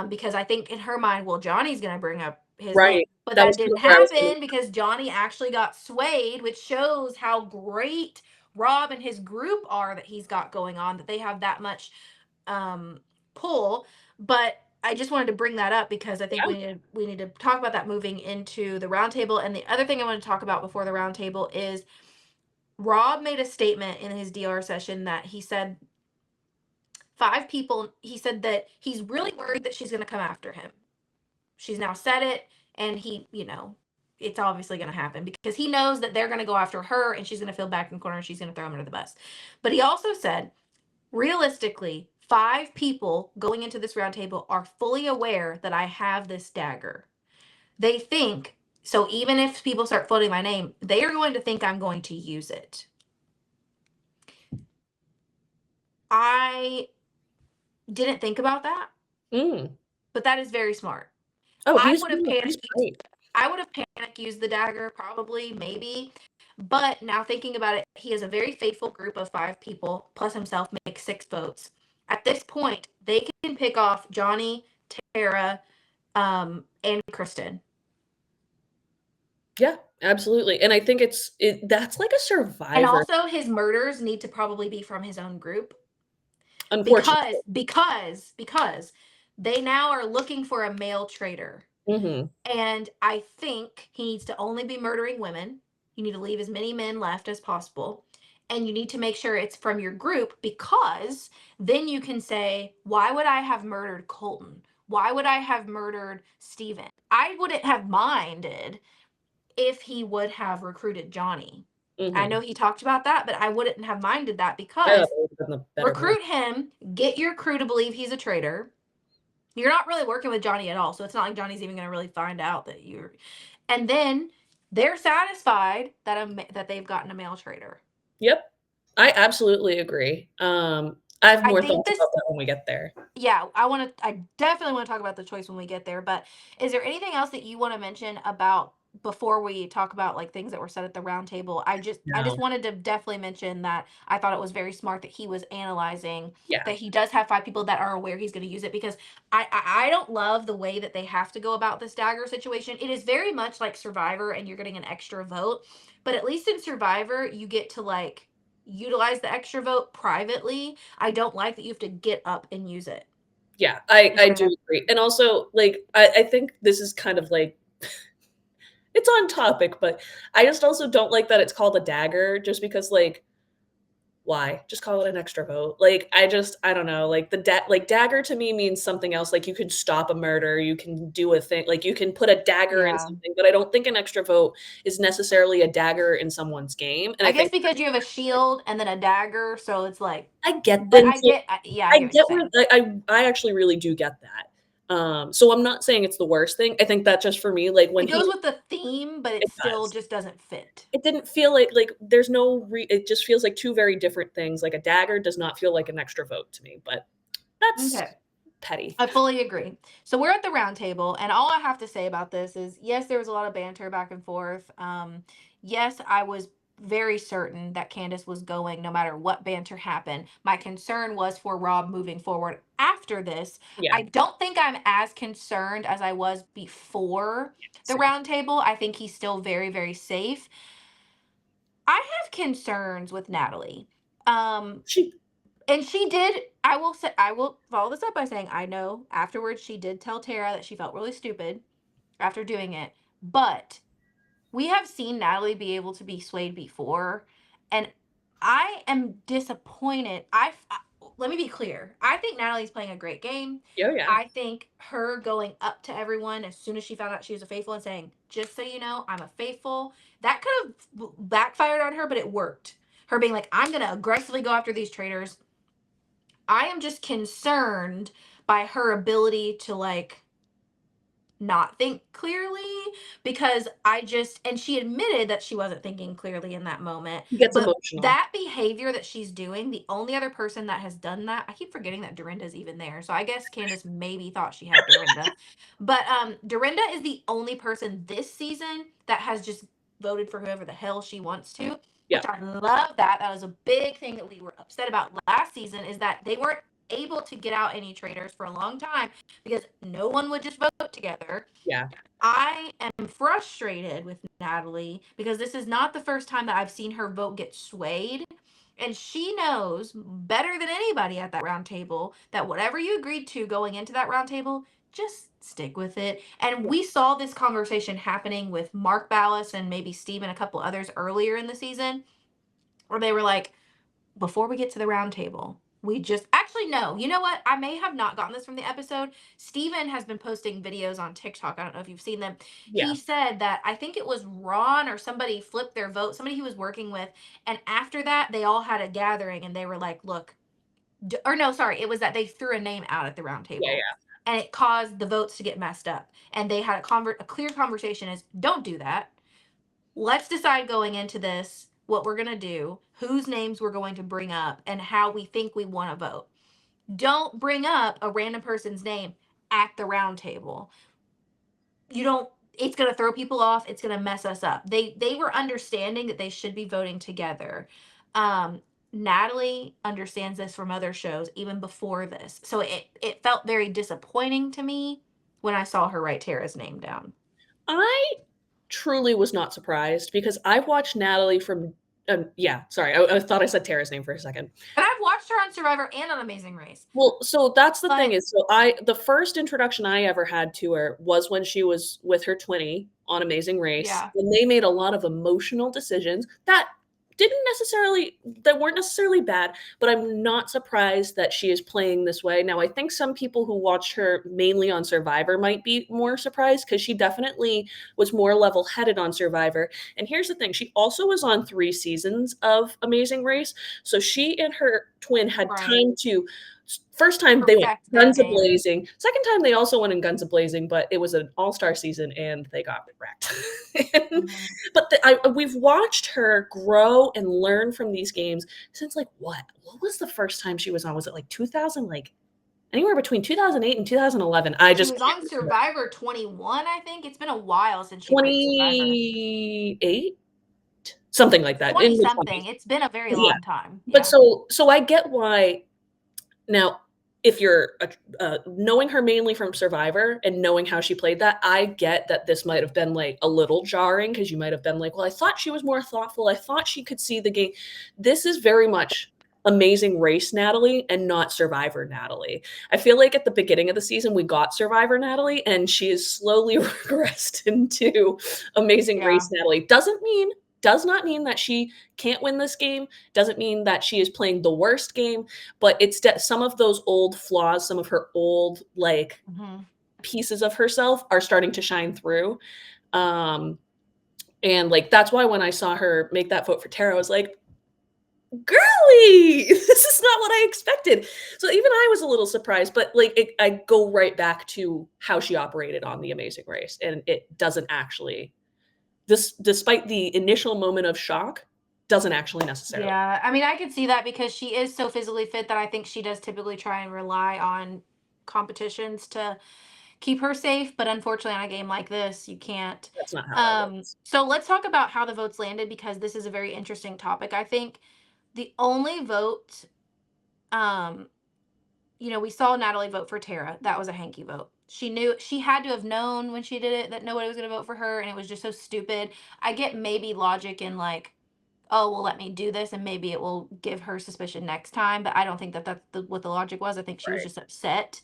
Because I think in her mind, well, Johnny's going to bring up his name. Right. But That that was kind didn't of where I was going. happen because Johnny actually got swayed, which shows how great Rob and his group are that he's got going on, that they have that much um pull. But I just wanted to bring that up because I think Yeah. we need to talk about that moving into the roundtable. And the other thing I want to talk about before the roundtable is Rob made a statement in his DR session that he said five people. He said that he's really worried that she's going to come after him. She's now said it, and it's obviously going to happen because he knows that they're going to go after her, and she's going to feel back in the corner, and she's going to throw him under the bus. But he also said realistically, five people going into this roundtable are fully aware that I have this dagger. They think so. Even if people start floating my name, they are going to think I'm going to use it. I didn't think about that, Mm. but that is very smart. Oh, I he's would have yeah, he's panicked. great. I would have panic used the dagger, probably, maybe. But now thinking about it, he has a very faithful group of five people, plus himself makes six votes. At this point, they can pick off Johnny, Tara, and Kristen. Yeah, absolutely, and I think that's like a And survivor, also his murders need to probably be from his own group because unfortunately. because because they now are looking for a male traitor. Mhm. And I think he needs to only be murdering women. You need to leave as many men left as possible. And you need to make sure it's from your group because then you can say, why would I have murdered Colton? Why would I have murdered Steven? I wouldn't have minded if he would have recruited Johnny. I know Mhm. he talked about that, but I wouldn't have minded that Yeah, that because would've been the better move. recruit him, get your crew to believe he's a traitor. You're not really working with Johnny at all, so it's not like Johnny's even going to really find out that you're. And then they're satisfied that they've gotten a male traitor. Yep. I absolutely agree. I have I more think thoughts this about that when we get there. Yeah, I definitely want to talk about the choice when we get there, but is there anything else that you want to mention about before we talk about like things that were said at the round table? I just No. wanted to definitely mention that I thought it was very smart that he was analyzing Yeah. that he does have five people that are aware he's going to use it because I don't love the way that they have to go about this dagger situation. It is very much like Survivor and you're getting an extra vote, but at least in Survivor you get to like utilize the extra vote privately. I don't like that you have to get up and use it. Yeah, You see I what I do mean? agree, and also, like, I think this is kind of like it's on topic, but I just also don't like that it's called a dagger just because, like, why? Just call it an extra vote. Like, I don't know, like, dagger to me means something else, like, you can stop a murder, you can do a thing like, you can put a dagger in Yeah. something, but I don't think an extra vote is necessarily a dagger in someone's game, and I I guess think because you have a shield and then a dagger, so it's like, I get but and so yeah, I I get what you're get where saying. I actually really do get that. So I'm not saying it's the worst thing. I think that just for me, like when It goes he with the theme, but it it still does. just doesn't fit. It didn't feel like there's no it just feels like 2 very different things. Like a dagger does not feel like an extra vote to me, but that's Okay. petty. I fully agree. So we're at the round table, and all I have to say about this is yes, there was a lot of banter back and forth. Yes, I was very certain that Candace was going no matter what banter happened. My concern was for Rob moving forward after this. Yeah, I don't think I'm as concerned as I was before the same. round table. I think he's still very, very safe. I have concerns with Natalie. Um, She and she did, I will say, I will follow this up by saying I know afterwards she did tell Tara that she felt really stupid after doing it, but we have seen Natalie be able to be swayed before, and I am disappointed. Let me be clear. I think Natalie's playing a great game. Oh, yeah. I think her going up to everyone as soon as she found out she was a faithful and saying, "Just so you know, I'm a faithful," that could have backfired on her, but it worked. Her being like, "I'm gonna aggressively go after these traitors." I am just concerned by her ability to like not think clearly, because I just, and she admitted that she wasn't thinking clearly in that moment, She gets but emotional. that behavior that she's doing, the only other person that has done that, I keep forgetting that Dorinda's even there, so I guess Candace maybe thought she had Dorinda, but Dorinda is the only person this season that has just voted for whoever the hell she wants to, Yeah, which I love. That was a big thing that we were upset about last season, is that they weren't able to get out any traitors for a long time because no one would just vote together. yeah. I am frustrated with Natalie because this is not the first time that I've seen her vote get swayed. And she knows better than anybody at that round table that whatever you agreed to going into that round table, just stick with it. And we saw this conversation happening with Mark Ballas and maybe Steve and a couple others earlier in the season, where they were like, before we get to the round table, we just actually no. You know what? I may have not gotten this from the episode. Steven has been posting videos on TikTok. I don't know if you've seen them. Yeah, He said that I think it was Ron or somebody flipped their vote, somebody he was working with, and after that they all had a gathering and they were like, "Look," or no, sorry, it was that they threw a name out at the round yeah, table. yeah, And it caused the votes to get messed up. And they had a clear conversation is don't do that. Let's decide going into this what we're going to do, whose names we're going to bring up, and how we think we want to vote. Don't bring up a random person's name at the round table. You don't, it's going to throw people off, it's going to mess us up. They were understanding that they should be voting together. um Natalie understands this from other shows even before this, so it felt very disappointing to me when I saw her write Tara's name down. I truly was not surprised because I've watched Natalie from yeah, sorry, I thought I said Tara's name for a second. And I've watched her on Survivor and on Amazing Race. Well, so that's the thing But is, so I the first introduction I ever had to her was when she was with her twinny on Amazing Race, yeah. and they made a lot of emotional decisions that weren't necessarily bad, but I'm not surprised that she is playing this way. Now, I think some people who watched her mainly on Survivor might be more surprised because she definitely was more level-headed on Survivor. And here's the thing, she also was on 3 seasons of Amazing Race, so she and her twin had Right. time to first time they went Perfect their guns a game. blazing. Second time they also went in guns a blazing, but it was an all-star season and they got wrecked. And, Mhm. but we've watched her grow and learn from these games since like what? What was the first time she was on? Was it like 2000? Like anywhere between 2008 and 2011? I She just was can't on remember. Survivor 21, I think. It's been a while since she played Survivor. 28, something like that, 20 in the 20s. something. It's been a very Yeah, long time. but Yeah. so I get why now, if you're knowing her mainly from Survivor and knowing how she played that, I get that this might have been like a little jarring because you might have been like, well, I thought she was more thoughtful. I thought she could see the game. This is very much Amazing Race Natalie and not Survivor Natalie. I feel like at the beginning of the season, we got Survivor Natalie and she is slowly regressed into Amazing Yeah. Race Natalie. Does not mean that she can't win this game, doesn't mean that she is playing the worst game, but it's some of those old flaws, some of her old like Hmm. pieces of herself are starting to shine through. Um, and like that's why when I saw her make that vote for Tara, I was like, girly, this is not what I expected. So even I was a little surprised, but like I go right back to how she operated on The Amazing Race, and it doesn't actually, this, despite the initial moment of shock, doesn't actually necessarily. Yeah, I mean, I could see that because she is so physically fit that I think she does typically try and rely on competitions to keep her safe, but unfortunately on a game like this, you can't. That's not how that works. So let's talk about how the votes landed because this is a very interesting topic. I think the only vote, um, we saw Natalie vote for Tara. That was a hanky vote. She knew she had to have known when she did it that nobody was going to vote for her, and it was just so stupid. I get maybe logic in like, oh, well, let me do this, and maybe it will give her suspicion next time. But I don't think that that's what the logic was. I think she was Right. just upset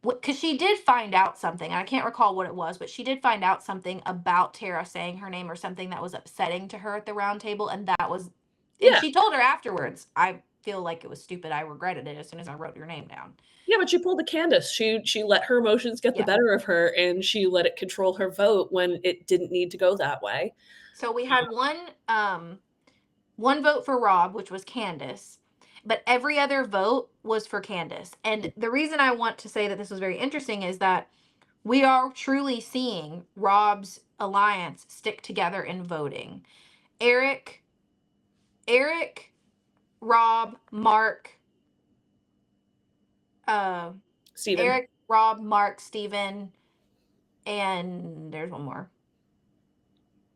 because she did find out something. I can't recall what it was, but she did find out something about Tara saying her name or something that was upsetting to her at the round table, and that was, and Yeah. she told her afterwards. I feel like it was stupid. I regretted it as soon as I wrote your name down. Yeah, but she pulled a Candace. She let her emotions get the Yeah. better of her, and she let it control her vote when it didn't need to go that way. So we had one vote for Rob, which was Candace, but every other vote was for Candace. And the reason I want to say that this was very interesting is that we are truly seeing Rob's alliance stick together in voting. Eric, Eric, Rob, Mark, uh, Steven. Eric, Rob, Mark, Steven, and there's one more.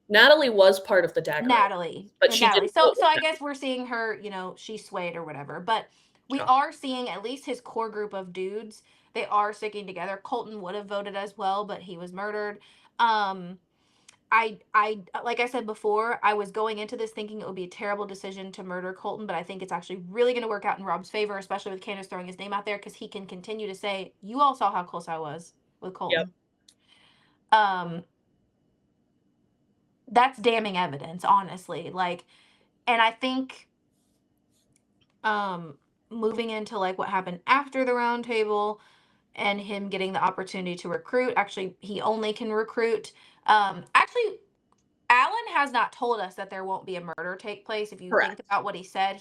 Natalie was part of the Dagger Natalie. Alliance, but And she Natalie. didn't So vote so with I them. guess we're seeing her, she swayed or whatever. But we Yeah. are seeing at least his core group of dudes. They are sticking together. Colton would have voted as well, but he was murdered. Um I like I said before, I was going into this thinking it would be a terrible decision to murder Colton, but I think it's actually really going to work out in Rob's favor, especially with Candace throwing his name out there because he can continue to say, "You all saw how close I was with Yep. Colton." Um, that's damning evidence, honestly. Like, and I think um moving into like what happened after the round table and him getting the opportunity to recruit, actually he only can recruit, actually Alan has not told us that there won't be a murder take place. If you think Correct. about what he said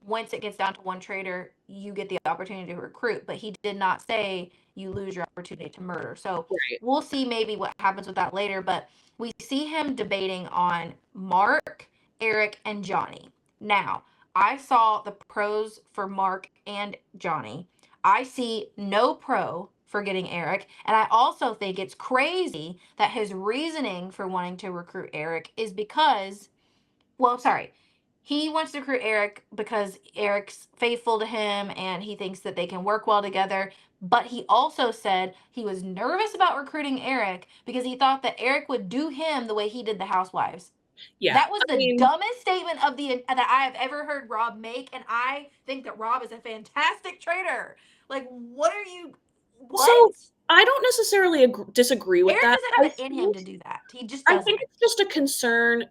once it gets down to one traitor you get the opportunity to recruit, but he did not say you lose your opportunity to murder. So Right. we'll see maybe what happens with that later, but we see him debating on Mark, Eric, and Johnny. Now I saw the pros for Mark and Johnny. I see no pro for getting Eric. And I also think it's crazy that his reasoning for wanting to recruit Eric is because, well, sorry, he wants to recruit Eric because Eric's faithful to him and he thinks that they can work well together. But he also said he was nervous about recruiting Eric because he thought that Eric would do him the way he did the housewives. Yeah. That was I the mean, dumbest statement of the that I have ever heard Rob make, and I think that Rob is a fantastic trader. Like, what are you? so What? I don't necessarily disagree with Eric that. doesn't have it in him to do that. He just I think doesn't. it's just a concern.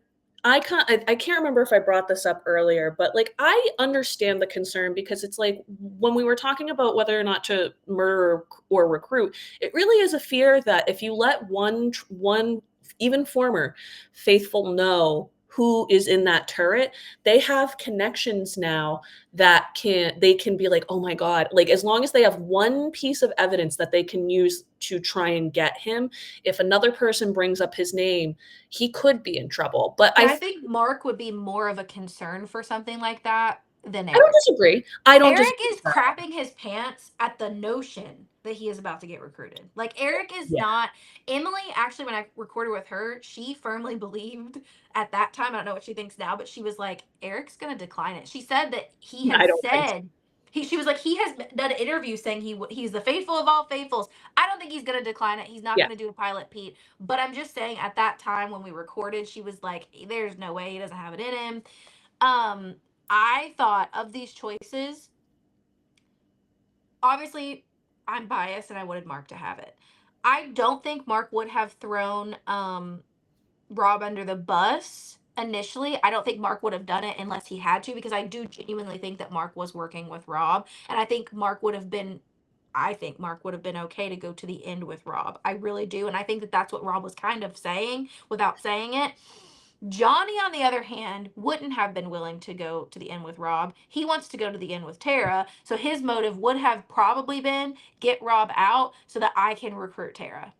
I can't remember if I brought this up earlier, but like I understand the concern because it's like when we were talking about whether or not to murder or recruit, it really is a fear that if you let one even former faithful know who is in that turret, they have connections now that they can be like, oh my God, like as long as they have one piece of evidence that they can use to try and get him, if another person brings up his name, he could be in trouble. But And I think Mark would be more of a concern for something like that than I don't Eric. disagree. I don't Eric disagree is with that. crapping his pants at the notion that he is about to get recruited. Like, Eric is Yeah, not. Emily, actually, when I recorded with her, she firmly believed at that time. I don't know what she thinks now, but she was like, Eric's going to decline it. She said that he had I don't think so. said. She was like, he has done an interview saying he's the faithful of all faithfuls. I don't think he's going to decline it. He's not Yeah, going to do a pilot, Pete. But I'm just saying, at that time when we recorded, she was like, there's no way he doesn't have it in him. Um, I thought of these choices, obviously I'm biased and I wanted Mark to have it. I don't think Mark would have thrown Rob under the bus initially. I don't think Mark would have done it unless he had to because I do genuinely think that Mark was working with Rob and I think Mark would have been okay to go to the end with Rob. I really do. And I think that that's what Rob was kind of saying without saying it. Johnny, on the other hand, wouldn't have been willing to go to the inn with Rob. He wants to go to the inn with Tara. So his motive would have probably been get Rob out so that I can recruit Tara.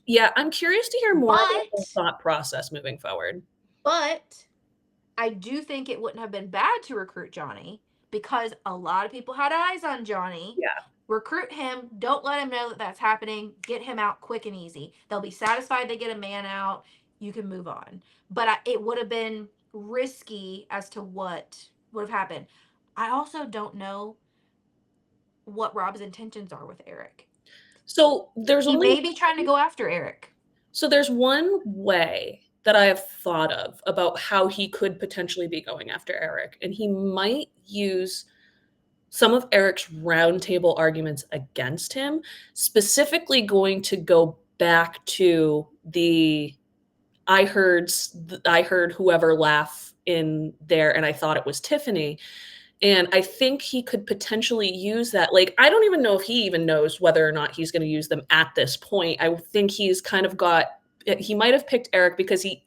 Yeah, I'm curious to hear more about the But, thought process moving forward. but I do think it wouldn't have been bad to recruit Johnny because a lot of people had eyes on Johnny. Yeah. Recruit him. Don't let him know that that's happening. Get him out quick and easy. They'll be satisfied they get a man out. You can move on. But it would have been risky as to what would have happened. I also don't know what Rob's intentions are with Eric. So there's He only may be trying to go after Eric. so there's one way that I have thought of about how he could potentially be going after Eric, and he might use some of Eric's roundtable arguments against him, specifically going to go back to the I heard whoever laugh in there and I thought it was Tiffany. And I think he could potentially use that. Like, I don't even know if he even knows whether or not he's going to use them at this point. I think he's kind of got, he might have picked Eric because he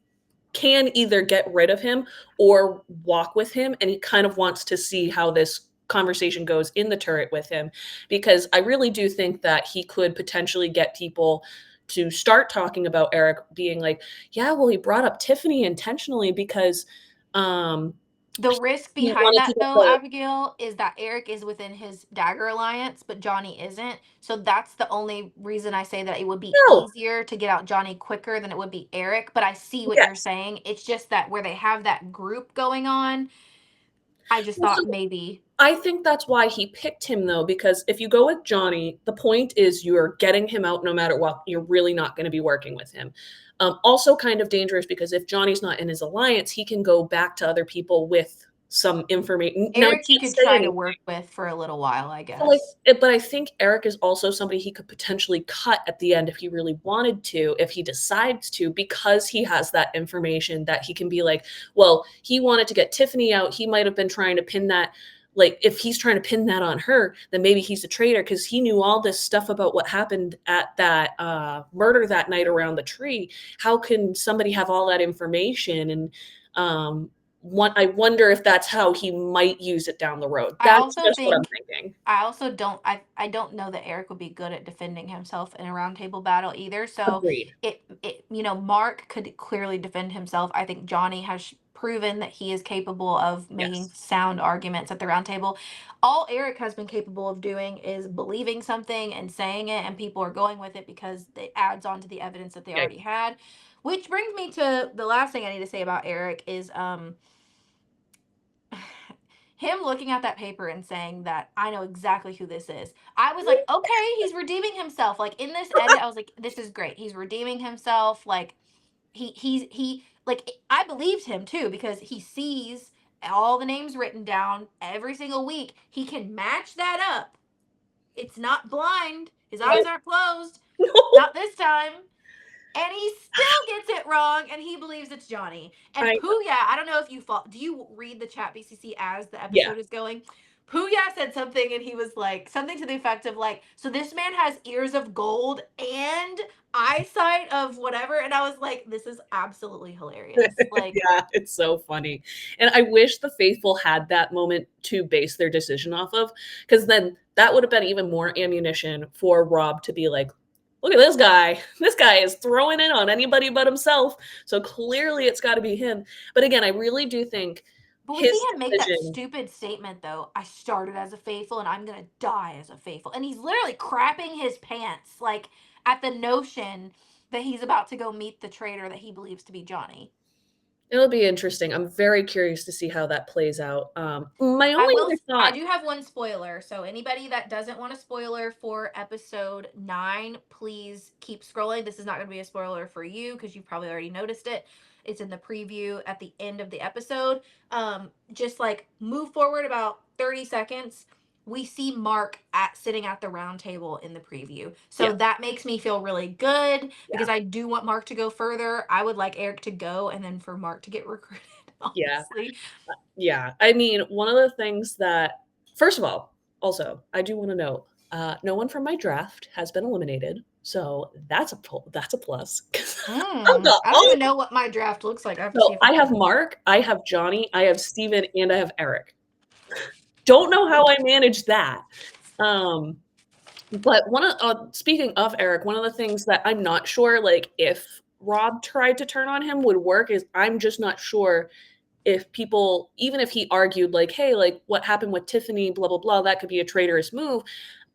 can either get rid of him or walk with him. And he kind of wants to see how this conversation goes in the turret with him. Because I really do think that he could potentially get people to start talking about Eric being like, yeah, well, he brought up Tiffany intentionally because um The risk he behind wanted to that, get though, the Abigail, is that Eric is within his Dagger Alliance, but Johnny isn't. So that's the only reason I say that it would be no, easier to get out Johnny quicker than it would be Eric. But I see what you're yes. saying. It's just that where they have that group going on, I just Well, thought so maybe. I think that's why he picked him though, because if you go with Johnny, the point is you're getting him out no matter what. You're really not going to be working with him. Also, kind of dangerous because if Johnny's not in his alliance, he can go back to other people with some information. Now, he Eric, you can't could say try to anything. work with for a little while, I So, like, guess. but I think Eric is also somebody he could potentially cut at the end if he really wanted to, if he decides to, because he has that information that he can be like, well, he wanted to get Tiffany out. He might have been trying to pin that. Like, if he's trying to pin that on her, then maybe he's a traitor because he knew all this stuff about what happened at that murder that night around the tree. How can somebody have all that information? And I wonder if that's how he might use it down the road. I That's also just what I'm think thinking. I also don't I don't know that Eric would be good at defending himself in a roundtable battle either. So Agreed. Mark could clearly defend himself. I think Johnny has proven that he is capable of making Yes. sound arguments at the roundtable. All Eric has been capable of doing is believing something and saying it, and people are going with it because it adds on to the evidence that they Yeah. already had. Which brings me to the last thing I need to say about Eric is him looking at that paper and saying that I know exactly who this is. I was like, okay, he's redeeming himself. Like in this edit, I was like, this is great. He's redeeming himself. Like he like I believed him too because he sees all the names written down every single week. He can match that up. It's not blind. His eyes No. aren't closed. No. Not this time. And he still gets it wrong, and he believes it's Johnny. And I Pooya, I don't know if you do you read the chat BCC as the yeah. episode is going? Pooya said something, and he was like something to the effect of like, "So this man has ears of gold and eyesight of whatever," and I was like, "This is absolutely hilarious." Like, Yeah, it's so funny. And I wish the faithful had that moment to base their decision off of, because then that would have been even more ammunition for Rob to be like, look at this guy. This guy is throwing it on anybody but himself. So clearly it's got to be him. But again, I really do think but we see his him make that decision. stupid statement though. I started as a faithful, and I'm gonna die as a faithful, and he's literally crapping his pants like at the notion that he's about to go meet the traitor that he believes to be Johnny. It'll be interesting. I'm very curious to see how that plays out. My I only will. other I thought, do have one spoiler. So anybody that doesn't want a spoiler for episode 9, please keep scrolling. This is not going to be a spoiler for you because you've probably already noticed it. It's in the preview at the end of the episode. Just like move forward about 30 seconds. We see Mark sitting at the round table in the preview. yeah, So that makes me feel really good yeah, because I do want Mark to go further. I would like Eric to go and then for Mark to get recruited, yeah. honestly. Yeah. I mean, one of the things that, first of all, also, I do want to note No one from my draft has been eliminated, so that's a plus. I've Mm, got I don't all even know what my draft looks like. I have to see so if I I have can. Mark, I have Johnny, I have Steven, and I have Eric. Don't know how I managed that. Um, but speaking of Eric, one of the things that I'm not sure, like, if Rob tried to turn on him would work is I'm just not sure if people, even if he argued like, "Hey, like, what happened with Tiffany, blah, blah, blah, that could be a traitorous move."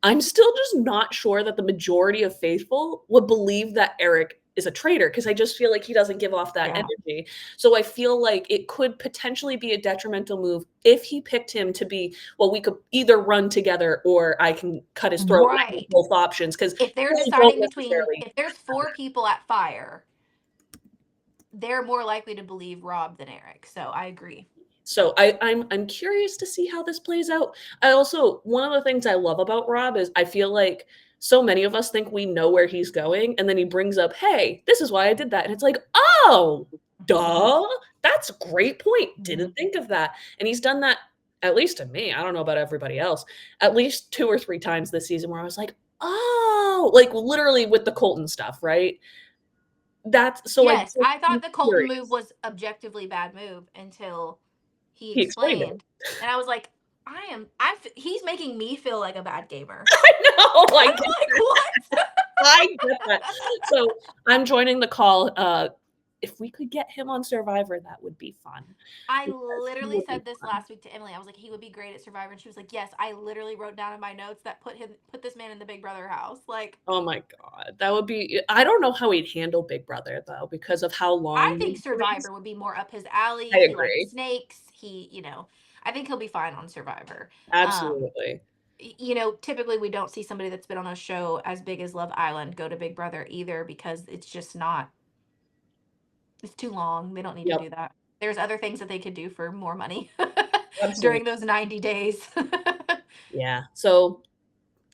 I'm still just not sure that the majority of faithful would believe that Eric is a traitor because I just feel like he doesn't give off that Yeah. energy. So I feel like it could potentially be a detrimental move if he picked him to be, well, we could either run together or I can cut his throat. And I have Right. both options because If they're people don't deciding between, necessarily. if there's four people at fire, they're more likely to believe Rob than Eric. So I agree. So I'm curious to see how this plays out. I also, one of the things I love about Rob is I feel like so many of us think we know where he's going, and then he brings up, "Hey, this is why I did that," and it's like, "Oh, duh, that's a great point. Mhm. Didn't think of that." And he's done that, at least to me. I don't know about everybody else. At least 2 or 3 times this season where I was like, "Oh," like literally with the Colton stuff, right? That's so I Yes, just I am thought the Colton move curious. was objectively bad move until he He explained it. explained, and I was like, he's making me feel like a bad gamer. I know. I'm like, what? I get that. So, I'm joining the call, if we could get him on Survivor, that would be fun I because he literally would be said this fun. last week to Emily. I was like, he would be great at Survivor, and she was like, yes. I literally wrote down in my notes that put this man in the Big Brother house. Like, Oh my god, that would be I don't know how he'd handle Big Brother, though, because of how I long think the series. Survivor would be more up his alley. I He likes agree. snakes. I think he'll be fine on Survivor. Um, Absolutely. typically we don't see somebody that's been on a show as big as Love Island go to Big Brother either because it's just not, it's too long. They don't need to Yep, do that. There's other things that they could do for more money absolutely. during those 90 days. Yeah, so,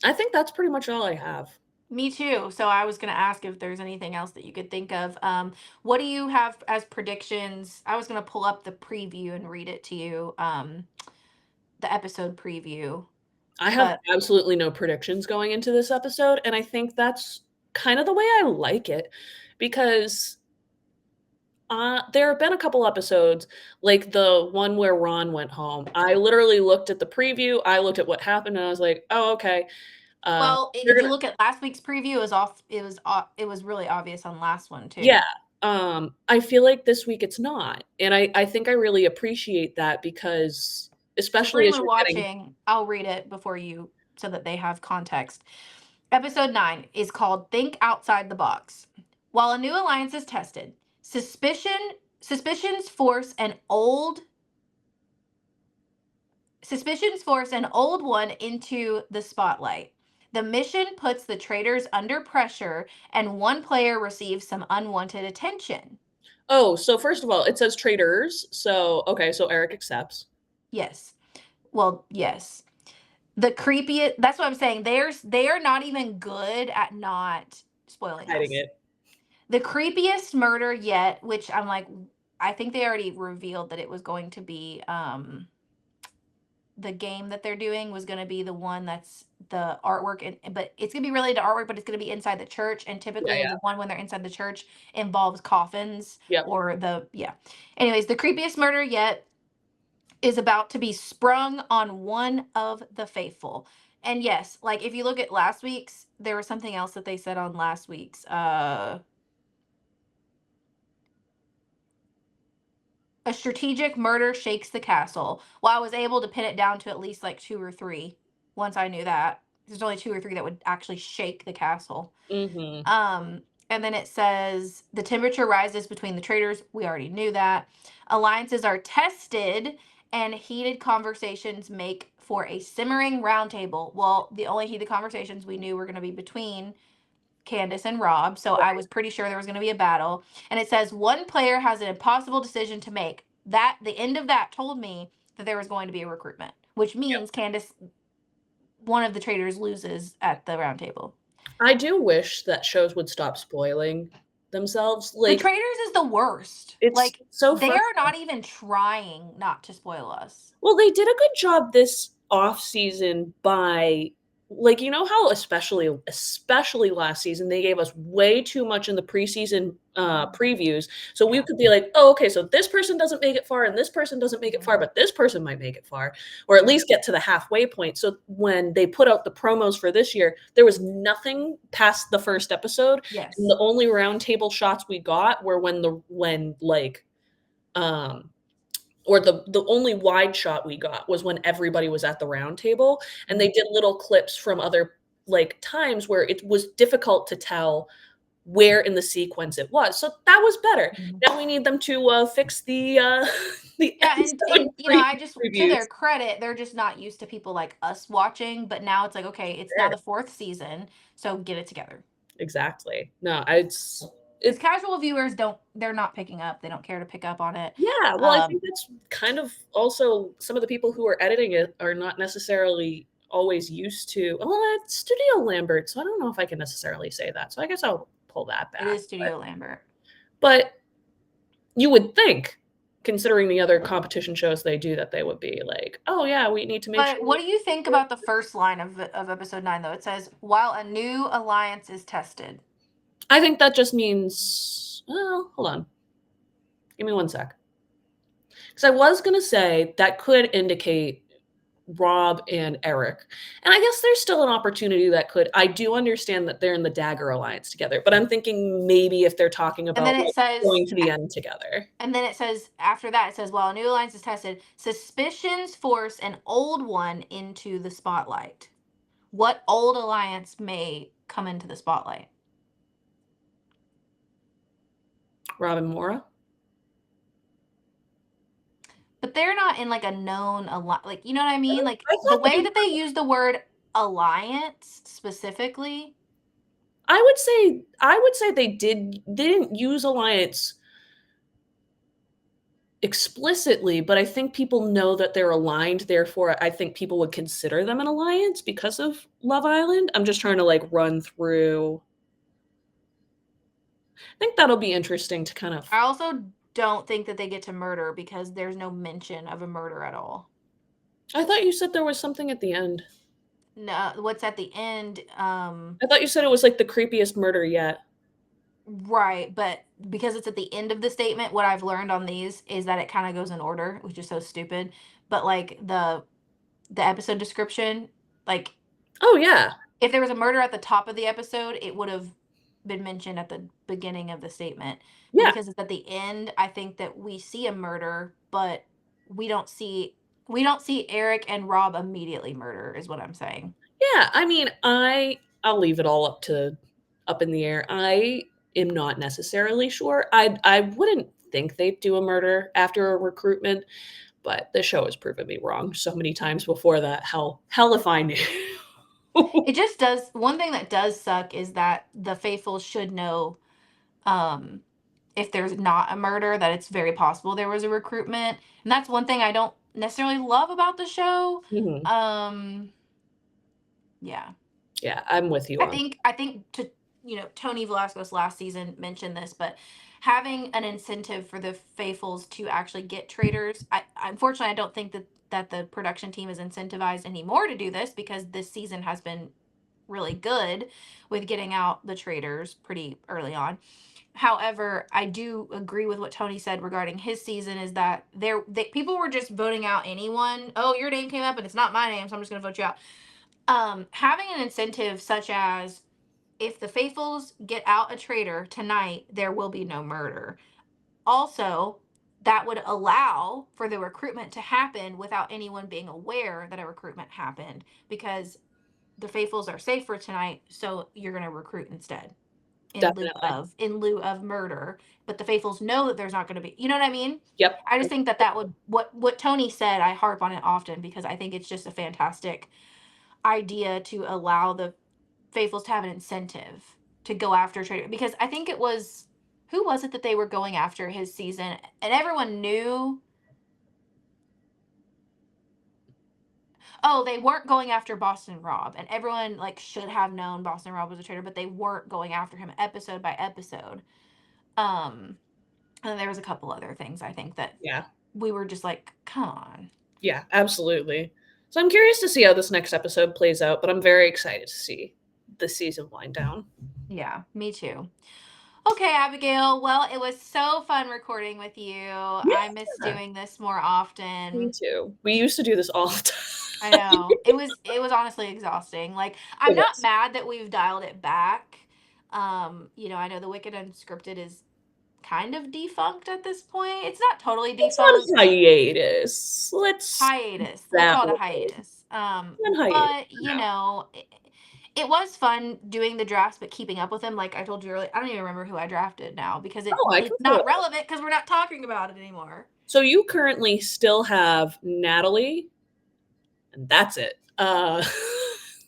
I think that's pretty much all I have. Me too. So I was going to ask if there's anything else that you could think of. What do you have as predictions? I was going to pull up the preview and read it to you, the episode preview. I have But absolutely no predictions going into this episode, and I think that's kind of the way I like it because there have been a couple episodes, like the one where Ron went home. I literally looked at the preview, I looked at what happened, and I was like, "Oh, okay." well, They're did you gonna look at last week's preview? It was off. It was really obvious on last one Yeah, too. I feel like this week it's not, and I think I really appreciate that because So for especially as anyone you're getting. watching, I'll read it before you so that they have context. Episode 9 is called Think Outside the Box. While a new alliance is tested, suspicions force an old suspicions force an old one into the spotlight. The mission puts the traitors under pressure and one player receives some unwanted attention. Oh, so first of all, it says Traitors, so okay, so Eric accepts. Yes. Well, yes. The creepiest, that's what I'm saying. They are not even good at not spoiling Hiding us. it. The creepiest murder yet, which I'm like, I think they already revealed that it was going to be the game that they're doing was going to be the one that's the artwork, but it's going to be related to artwork, but it's going to be inside the church, and Yeah, typically the yeah. one when they're inside the church involves coffins Yep. or anyways, the creepiest murder yet is about to be sprung on one of the faithful. And yes, like if you look at last week's, there was something else that they said on last week's a strategic murder shakes the castle. Well, I was able to pin it down to at least like two or three once I knew that. There's only two or three that would actually shake the castle. Mhm. Um, and then it says the temperature rises between the traders. We already knew that. Alliances are tested and heated conversations make for a simmering roundtable. Well, the only heated conversations we knew were going to be between Candace and Rob, so I was pretty sure there was going to be a battle. And it says one player has an impossible decision to make. That the end of that told me that there was going to be a recruitment, which Yep. means Candace, one of the traders, loses at the round table. I do wish that shows would stop spoiling themselves, The like, traders is the worst. it's Like so they are frustrating. not even trying not to spoil us. Well, they did a good job this off season by like, you know how especially last season, they gave us way too much in the preseason, previews, so we Yeah. could be like, "Oh, okay, so this person doesn't make it far, and this person doesn't make it Mhm. far, but this person might make it far," or at Yeah. least get to the halfway point, so when they put out the promos for this year, there was nothing past the first episode, and Yes. the only round table shots we got were when, um or the only wide shot we got was when everybody was at the round table, and they Mhm. did little clips from other, like, times where it was difficult to tell where in the sequence it was, so that was better. Mhm. Now we need them to, fix the, the Yeah, episode and I just to previews. their credit, they're just not used to people like us watching, but now it's like, okay, it's now Sure. the 4th season, so get it together. Exactly. No, it's Because it casual viewers they're not picking up. They don't care to pick up on it. yeah, well, I think Um, that's kind of also some of the people who are editing it are not necessarily always used to, well, it's Studio Lambert, so I don't know if I can necessarily say that, so I guess I'll pull that it back, is Studio Lambert. but you would think, considering the other competition shows they do, that they would be like, "Oh, yeah, we need to make But sure." what do you think about the first line of episode 9 though? It says, "While a new alliance is tested." I think that just means, well, hold on. Give me 1 sec. Because I was gonna say that could indicate Rob and Eric. And I guess there's still an opportunity that could, I do understand that they're in the Dagger Alliance together, but I'm thinking maybe if they're talking And about, then it like, says going to the end together. and then it says after that it says, "While a new alliance is tested, suspicions force an old one into the spotlight." What old alliance may come into the spotlight? Rob and Mora? But they're not in like a known like, you know what I mean? Like I the thought way they that they use the word alliance specifically. I would say they didn't use Alliance explicitly, but I think people know that they're aligned, therefore, I think people would consider them an alliance because of Love Island. I'm just trying to, like, run through, I think that'll be interesting to kind of, I also don't think that they get to murder because there's no mention of a murder at all. I thought you said there was something at the end. No, what's at the end, I thought you said it was, like, the creepiest murder yet. right, but because it's at the end of the statement, what I've learned on these is that it kind of goes in order, which is so stupid. But like the episode description, like Oh, yeah. if there was a murder at the top of the episode, it would have been mentioned at the beginning of the statement. But Yeah. because it's at the end, I think that we see a murder, but we don't see we don't see Eric and Rob immediately murder, is what I'm saying. Yeah, I mean, I'll leave it all up in the air. I am not necessarily sure. I wouldn't think they'd do a murder after a recruitment, but the show has proven me wrong so many times before that. Hell if I knew. It just does one thing that does suck is that the faithful should know, um if there's not a murder, that it's very possible there was a recruitment. And that's one thing I don't necessarily love about the show. Mhm. Um yeah. Yeah, I'm with you on. I think to Tony Velasquez last season mentioned this, but having an incentive for the faithfuls to actually get traders, unfortunately I don't think that the production team is incentivized anymore to do this because this season has been really good with getting out the traders pretty early on. However, I do agree with what Tony said regarding his season is that people were just voting out anyone. Oh, your name came up and it's not my name, so I'm just going to vote you out. Having an incentive such as if the faithfuls get out a traitor tonight, there will be no murder. Also, that would allow for the recruitment to happen without anyone being aware that a recruitment happened because the faithfuls are safe for tonight, so you're going to recruit instead Definitely. in lieu of murder, but the faithfuls know that there's not going to be, you know what I mean? Yep. I just think that that would what Tony said, I harp on it often because I think it's just a fantastic idea to allow the faithfuls to have an incentive to go after Trader because I think it was who was it that they were going after his season and everyone knew. Oh, they weren't going after Boston Rob, and everyone like should have known Boston Rob was a traitor, but they weren't going after him episode by episode. Um, and there was a couple other things I think that Yeah. we were just like, come on. Yeah, absolutely. So I'm curious to see how this next episode plays out, but I'm very excited to see the season wind down. Yeah, me too. Okay, Abigail. Well, it was so fun recording with you. I miss Yeah, doing this more me often. too. We used to do this all the I time. know. It was honestly exhausting. Like, I'm It not was. mad that we've dialed it back. I know the Wicked Unscripted is kind of defunct at this point. It's not totally It's on defunct. hiatus. Let's Hiatus. We'll that call it a way. hiatus. On hiatus But for now. it was fun doing the drafts, but keeping up with them. Like I told you earlier, I don't even remember who I drafted now because Oh, I can it's pull it not up. relevant because we're not talking about it anymore. So you currently still have Natalie, and that's it.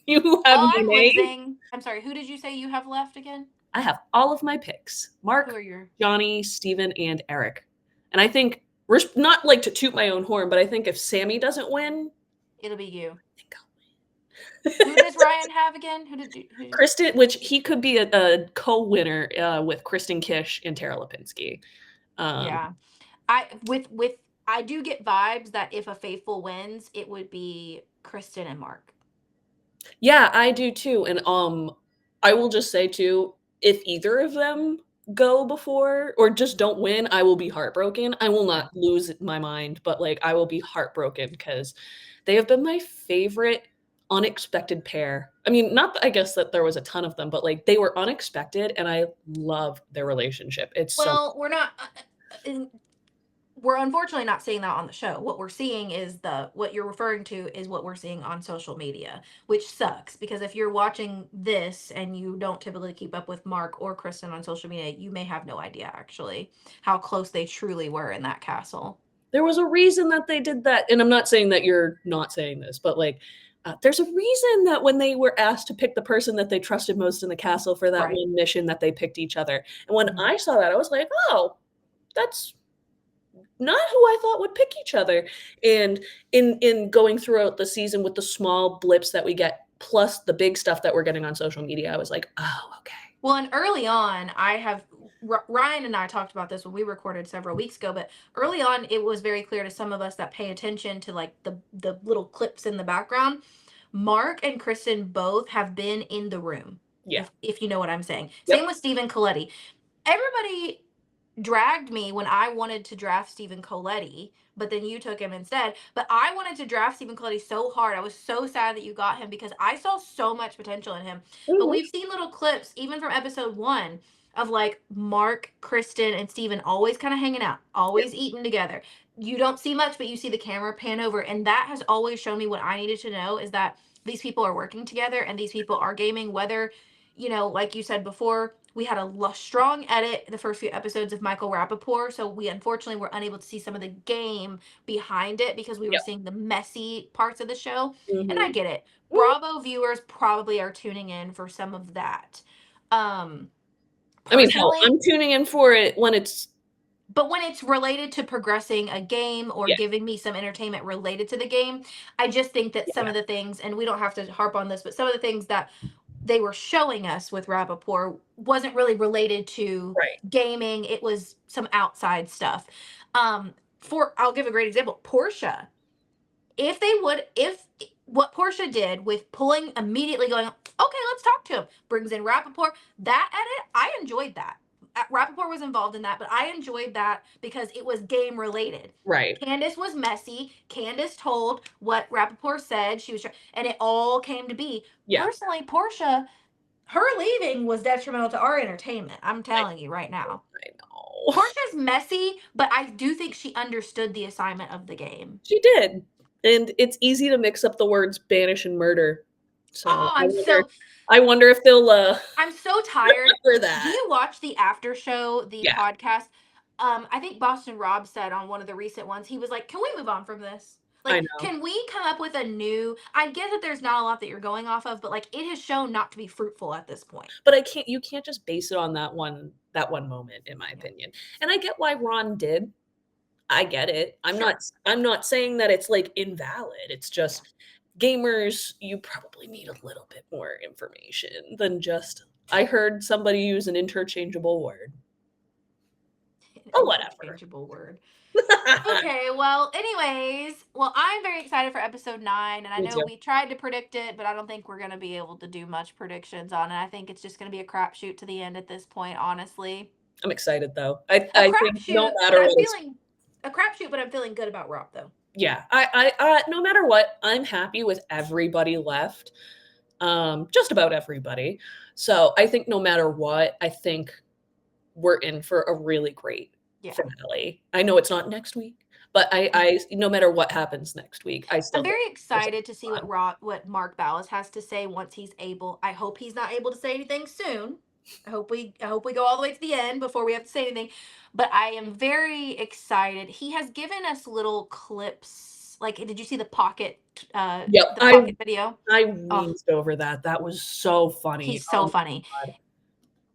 You have Oh, I'm Monet. losing. I'm sorry. Who did you say you have left again? I have all of my picks: Who Mark, are your? Johnny, Steven, and Eric. And I think not like to toot my own horn, but I think if Sammy doesn't win, It'll be you. I think Who does Ryan have again? Who did you? Who? Kristen, which he could be a co-winner with Kristen Kish and Tara Lipinski. Um, Yeah. I I do get vibes that if a faithful wins, it would be Kristen and Mark. yeah, I do too. And I will just say too, if either of them go before or just don't win, I will be heartbroken. I will Yeah. not lose my mind, but like I will be heartbroken because they have been my favorite unexpected pair. I mean, not that I guess that there was a ton of them, but like they were unexpected and I love their relationship. It's so Well, we're not. We're unfortunately not seeing that on the show. What we're seeing is what you're referring to is what we're seeing on social media, which sucks because if you're watching this and you don't typically keep up with Mark or Kristen on social media, you may have no idea actually how close they truly were in that castle. there was a reason that they did that. And I'm not saying that you're not saying this, but like there's a reason that when they were asked to pick the person that they trusted most in the castle for that Right. one mission, that they picked each other. And when Mhm. I saw that, I was like, oh, that's not who I thought would pick each other. And in going throughout the season with the small blips that we get, plus the big stuff that we're getting on social media, I was like, oh, okay. Well, and early on, Ryan and I talked about this when we recorded several weeks ago, but early on, it was very clear to some of us that pay attention to like the little clips in the background. Mark and Kristen both have been in the room, Yeah. if you know what I'm saying. Same Yep. with Stephen Coletti. Everybody dragged me when I wanted to draft Stephen Coletti, but then you took him instead. But I wanted to draft Stephen Coletti so hard. I was so sad that you got him because I saw so much potential in him. But Mhm. we've seen little clips, even from episode one, of like Mark, Kristen, and Stephen always kind of hanging out, Yep. always eating together. You don't see much, but you see the camera pan over. And that has always shown me what I needed to know is that these people are working together and these people are gaming, whether like you said before, we had a strong edit the first few episodes of Michael Rappaport, so we unfortunately were unable to see some of the game behind it because we were Yep. seeing the messy parts of the show. And I Mhm. get it. Mhm. Bravo viewers probably are tuning in for some of that. Um, I mean, hell, Personally, I'm tuning in for it when it's but when it's related to progressing a game or yeah, giving me some entertainment related to the game, I just think that some yeah, of the things, and we don't have to harp on this, but some of the things that they were showing us with Rappaport wasn't really related to right. gaming. It was some outside stuff. For I'll give a great example. Portia, if what Portia did with pulling immediately going, okay, let's talk to him, brings in Rappaport, that edit, I enjoyed that. Rappaport was involved in that, but I enjoyed that because it was game related. Right. Candace was messy. Candace told what Rappaport said. And it all came to be. Yeah. Personally, Portia, her leaving was detrimental to our entertainment. I'm I telling you right now. I know. Portia's messy, but I do think she understood the assignment of the game. She did, and it's easy to mix up the words banish and murder. So Oh, I wonder if they'll, I'm so tired. remember Do that. you watch the after show, the Yeah, podcast? I think Boston Rob said on one of the recent ones, he was like, "Can we move on from this? I Like, know. can we come up with a new?" I get that there's not a lot that you're going off of, but like, it has shown not to be fruitful at this point. But I can't you can't just base it on that one moment, in my Yeah, opinion. And I get why Ron did. I get it. sure. I'm not saying that it's, like, invalid. It's Yeah. just gamers, you probably need a little bit more information than just, "I heard somebody use an interchangeable word." Oh, an whatever. interchangeable word. Okay, well, anyways, well, I'm very excited for episode 9, and I Me know too. we tried to predict it, but I don't think we're going to be able to do much predictions on it. I think it's just going to be a crapshoot to the end at this point, honestly. I'm excited though. I A I think no crapshoot, but matter I'm what is feeling a crapshoot, but I'm feeling good about Rob though. yeah, no matter what, I'm happy with everybody left, just about everybody. So, I think no matter what, I think we're in for a really great Yeah. finale. I know it's not next week, but I no matter what happens next week, I I'm still think very it's excited to see fun. what Mark Ballas has to say once he's able. I hope he's not able to say anything soon. I hope we go all the way to the end before we have to say anything. But I am very excited. He has given us little clips. Like, did you see Yep, the pocket video? I Oh, wheezed over that. That was so funny. he's Oh so funny. my god.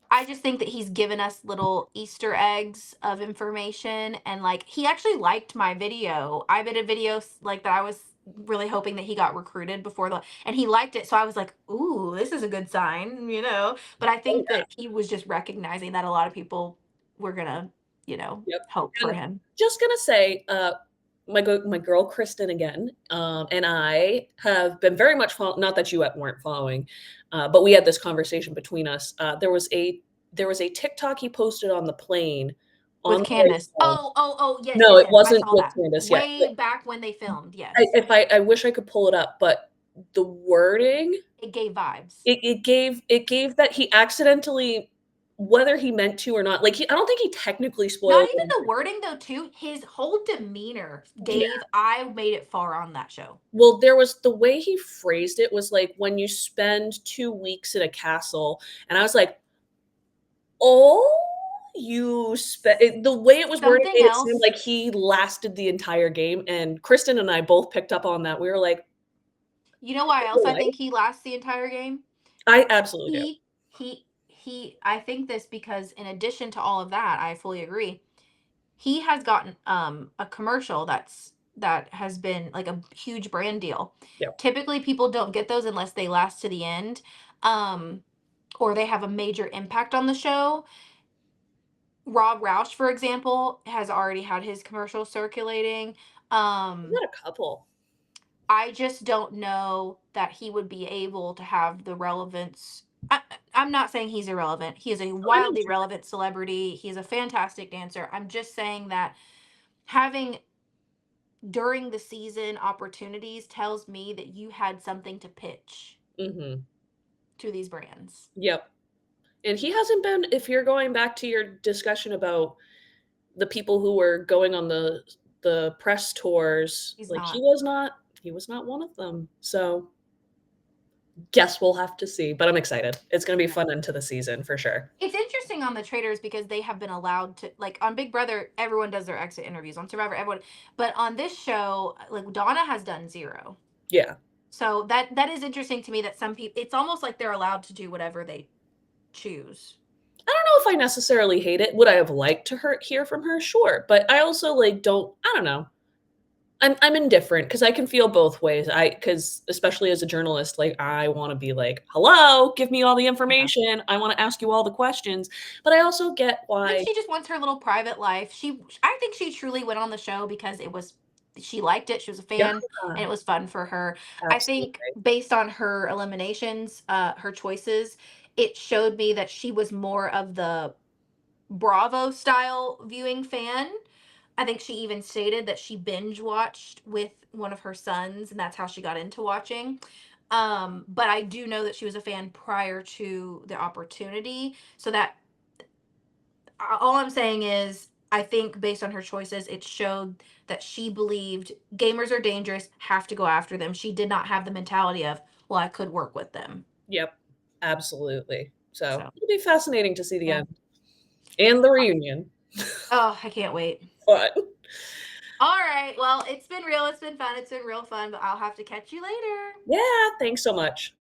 I just think that he's given us little Easter eggs of information, and like he actually liked my video. I did a video like that. I was really hoping that he got recruited before the and he liked it. So I was like, "Ooh, this is a good sign." But I Oh think that he was just recognizing that a lot of people were gonna, Yep. hope for And him. just gonna say, my girl Kristen again, and I have been very much not that you weren't following, but we had this conversation between us. There was a TikTok he posted on the plane on With the way Candace. home. Oh, yes, No, yes, it yes. I wasn't saw with that Candace yet, but way back when they filmed. I Yes, if I wish I could pull it up, but the wording, it gave vibes. it gave that he accidentally, whether he meant to or not, like, I don't think he technically Not spoiled even it. the wording though, too. His whole demeanor Yeah. gave I made it far on that show. Well, there was the way he phrased it was like, "When you spend 2 weeks in a castle," and I was like, "Oh, you spent," the way it was worded Something made it seem else, like he lasted the entire game, and Kristen and I both picked up on that. We were like, you know why else "You're I right." think he lasts the entire game? I absolutely do. I think this because in addition to all of that, I fully agree. He has gotten a commercial that has been like a huge brand deal. Yep. Typically people don't get those unless they last to the end. Um or they have a major impact on the show. Rob Roush, for example, has already had his commercial circulating. I've Um, got a couple. I just don't know that he would be able to have the relevance. I'm not saying he's irrelevant. He is a Oh, I know what wildly you relevant celebrity. He's a fantastic dancer. I'm just saying that having during the season opportunities tells me that you had something to pitch Mhm. to these brands. Yep. And he hasn't been, if you're going back to your discussion about the people who were going on the press tours, He's like, not. he was not one of them. So, guess we'll have to see, but I'm excited. It's gonna be Yeah. fun into the season for sure. It's interesting on the Traitors because they have been allowed to like on Big Brother, everyone does their exit interviews. On Survivor, everyone, but on this show, like Donna has done zero. Yeah. So that is interesting to me that some people it's almost like they're allowed to do whatever they choose. I don't know if I necessarily hate it. Would I have liked to hear from her? Sure, but I also, like, don't, I don't know. I'm indifferent because I can feel both ways. Because especially as a journalist, like, I wanna be like, "Hello, give me all the Yeah. information. I wanna ask you all the questions." But I also get I think why. she just wants her little private life. I think she truly went on the show because she liked it. She was a Yeah, fan and it was fun for her. I think absolutely. based on her eliminations, her choices, it showed me that she was more of the Bravo style viewing fan. I think she even stated that she binge watched with one of her sons, and that's how she got into watching. But I do know that she was a fan prior to the opportunity. So that all I'm saying is, I think based on her choices, it showed that she believed gamers are dangerous, have to go after them. She did not have the mentality of, well, I could work with them. Yep, absolutely. So, So, it'll be fascinating to see the yeah. end and the reunion. Oh, I can't wait. But All right. Well, it's been real. It's been fun. It's been real fun, but I'll have to catch you later. yeah, thanks so much.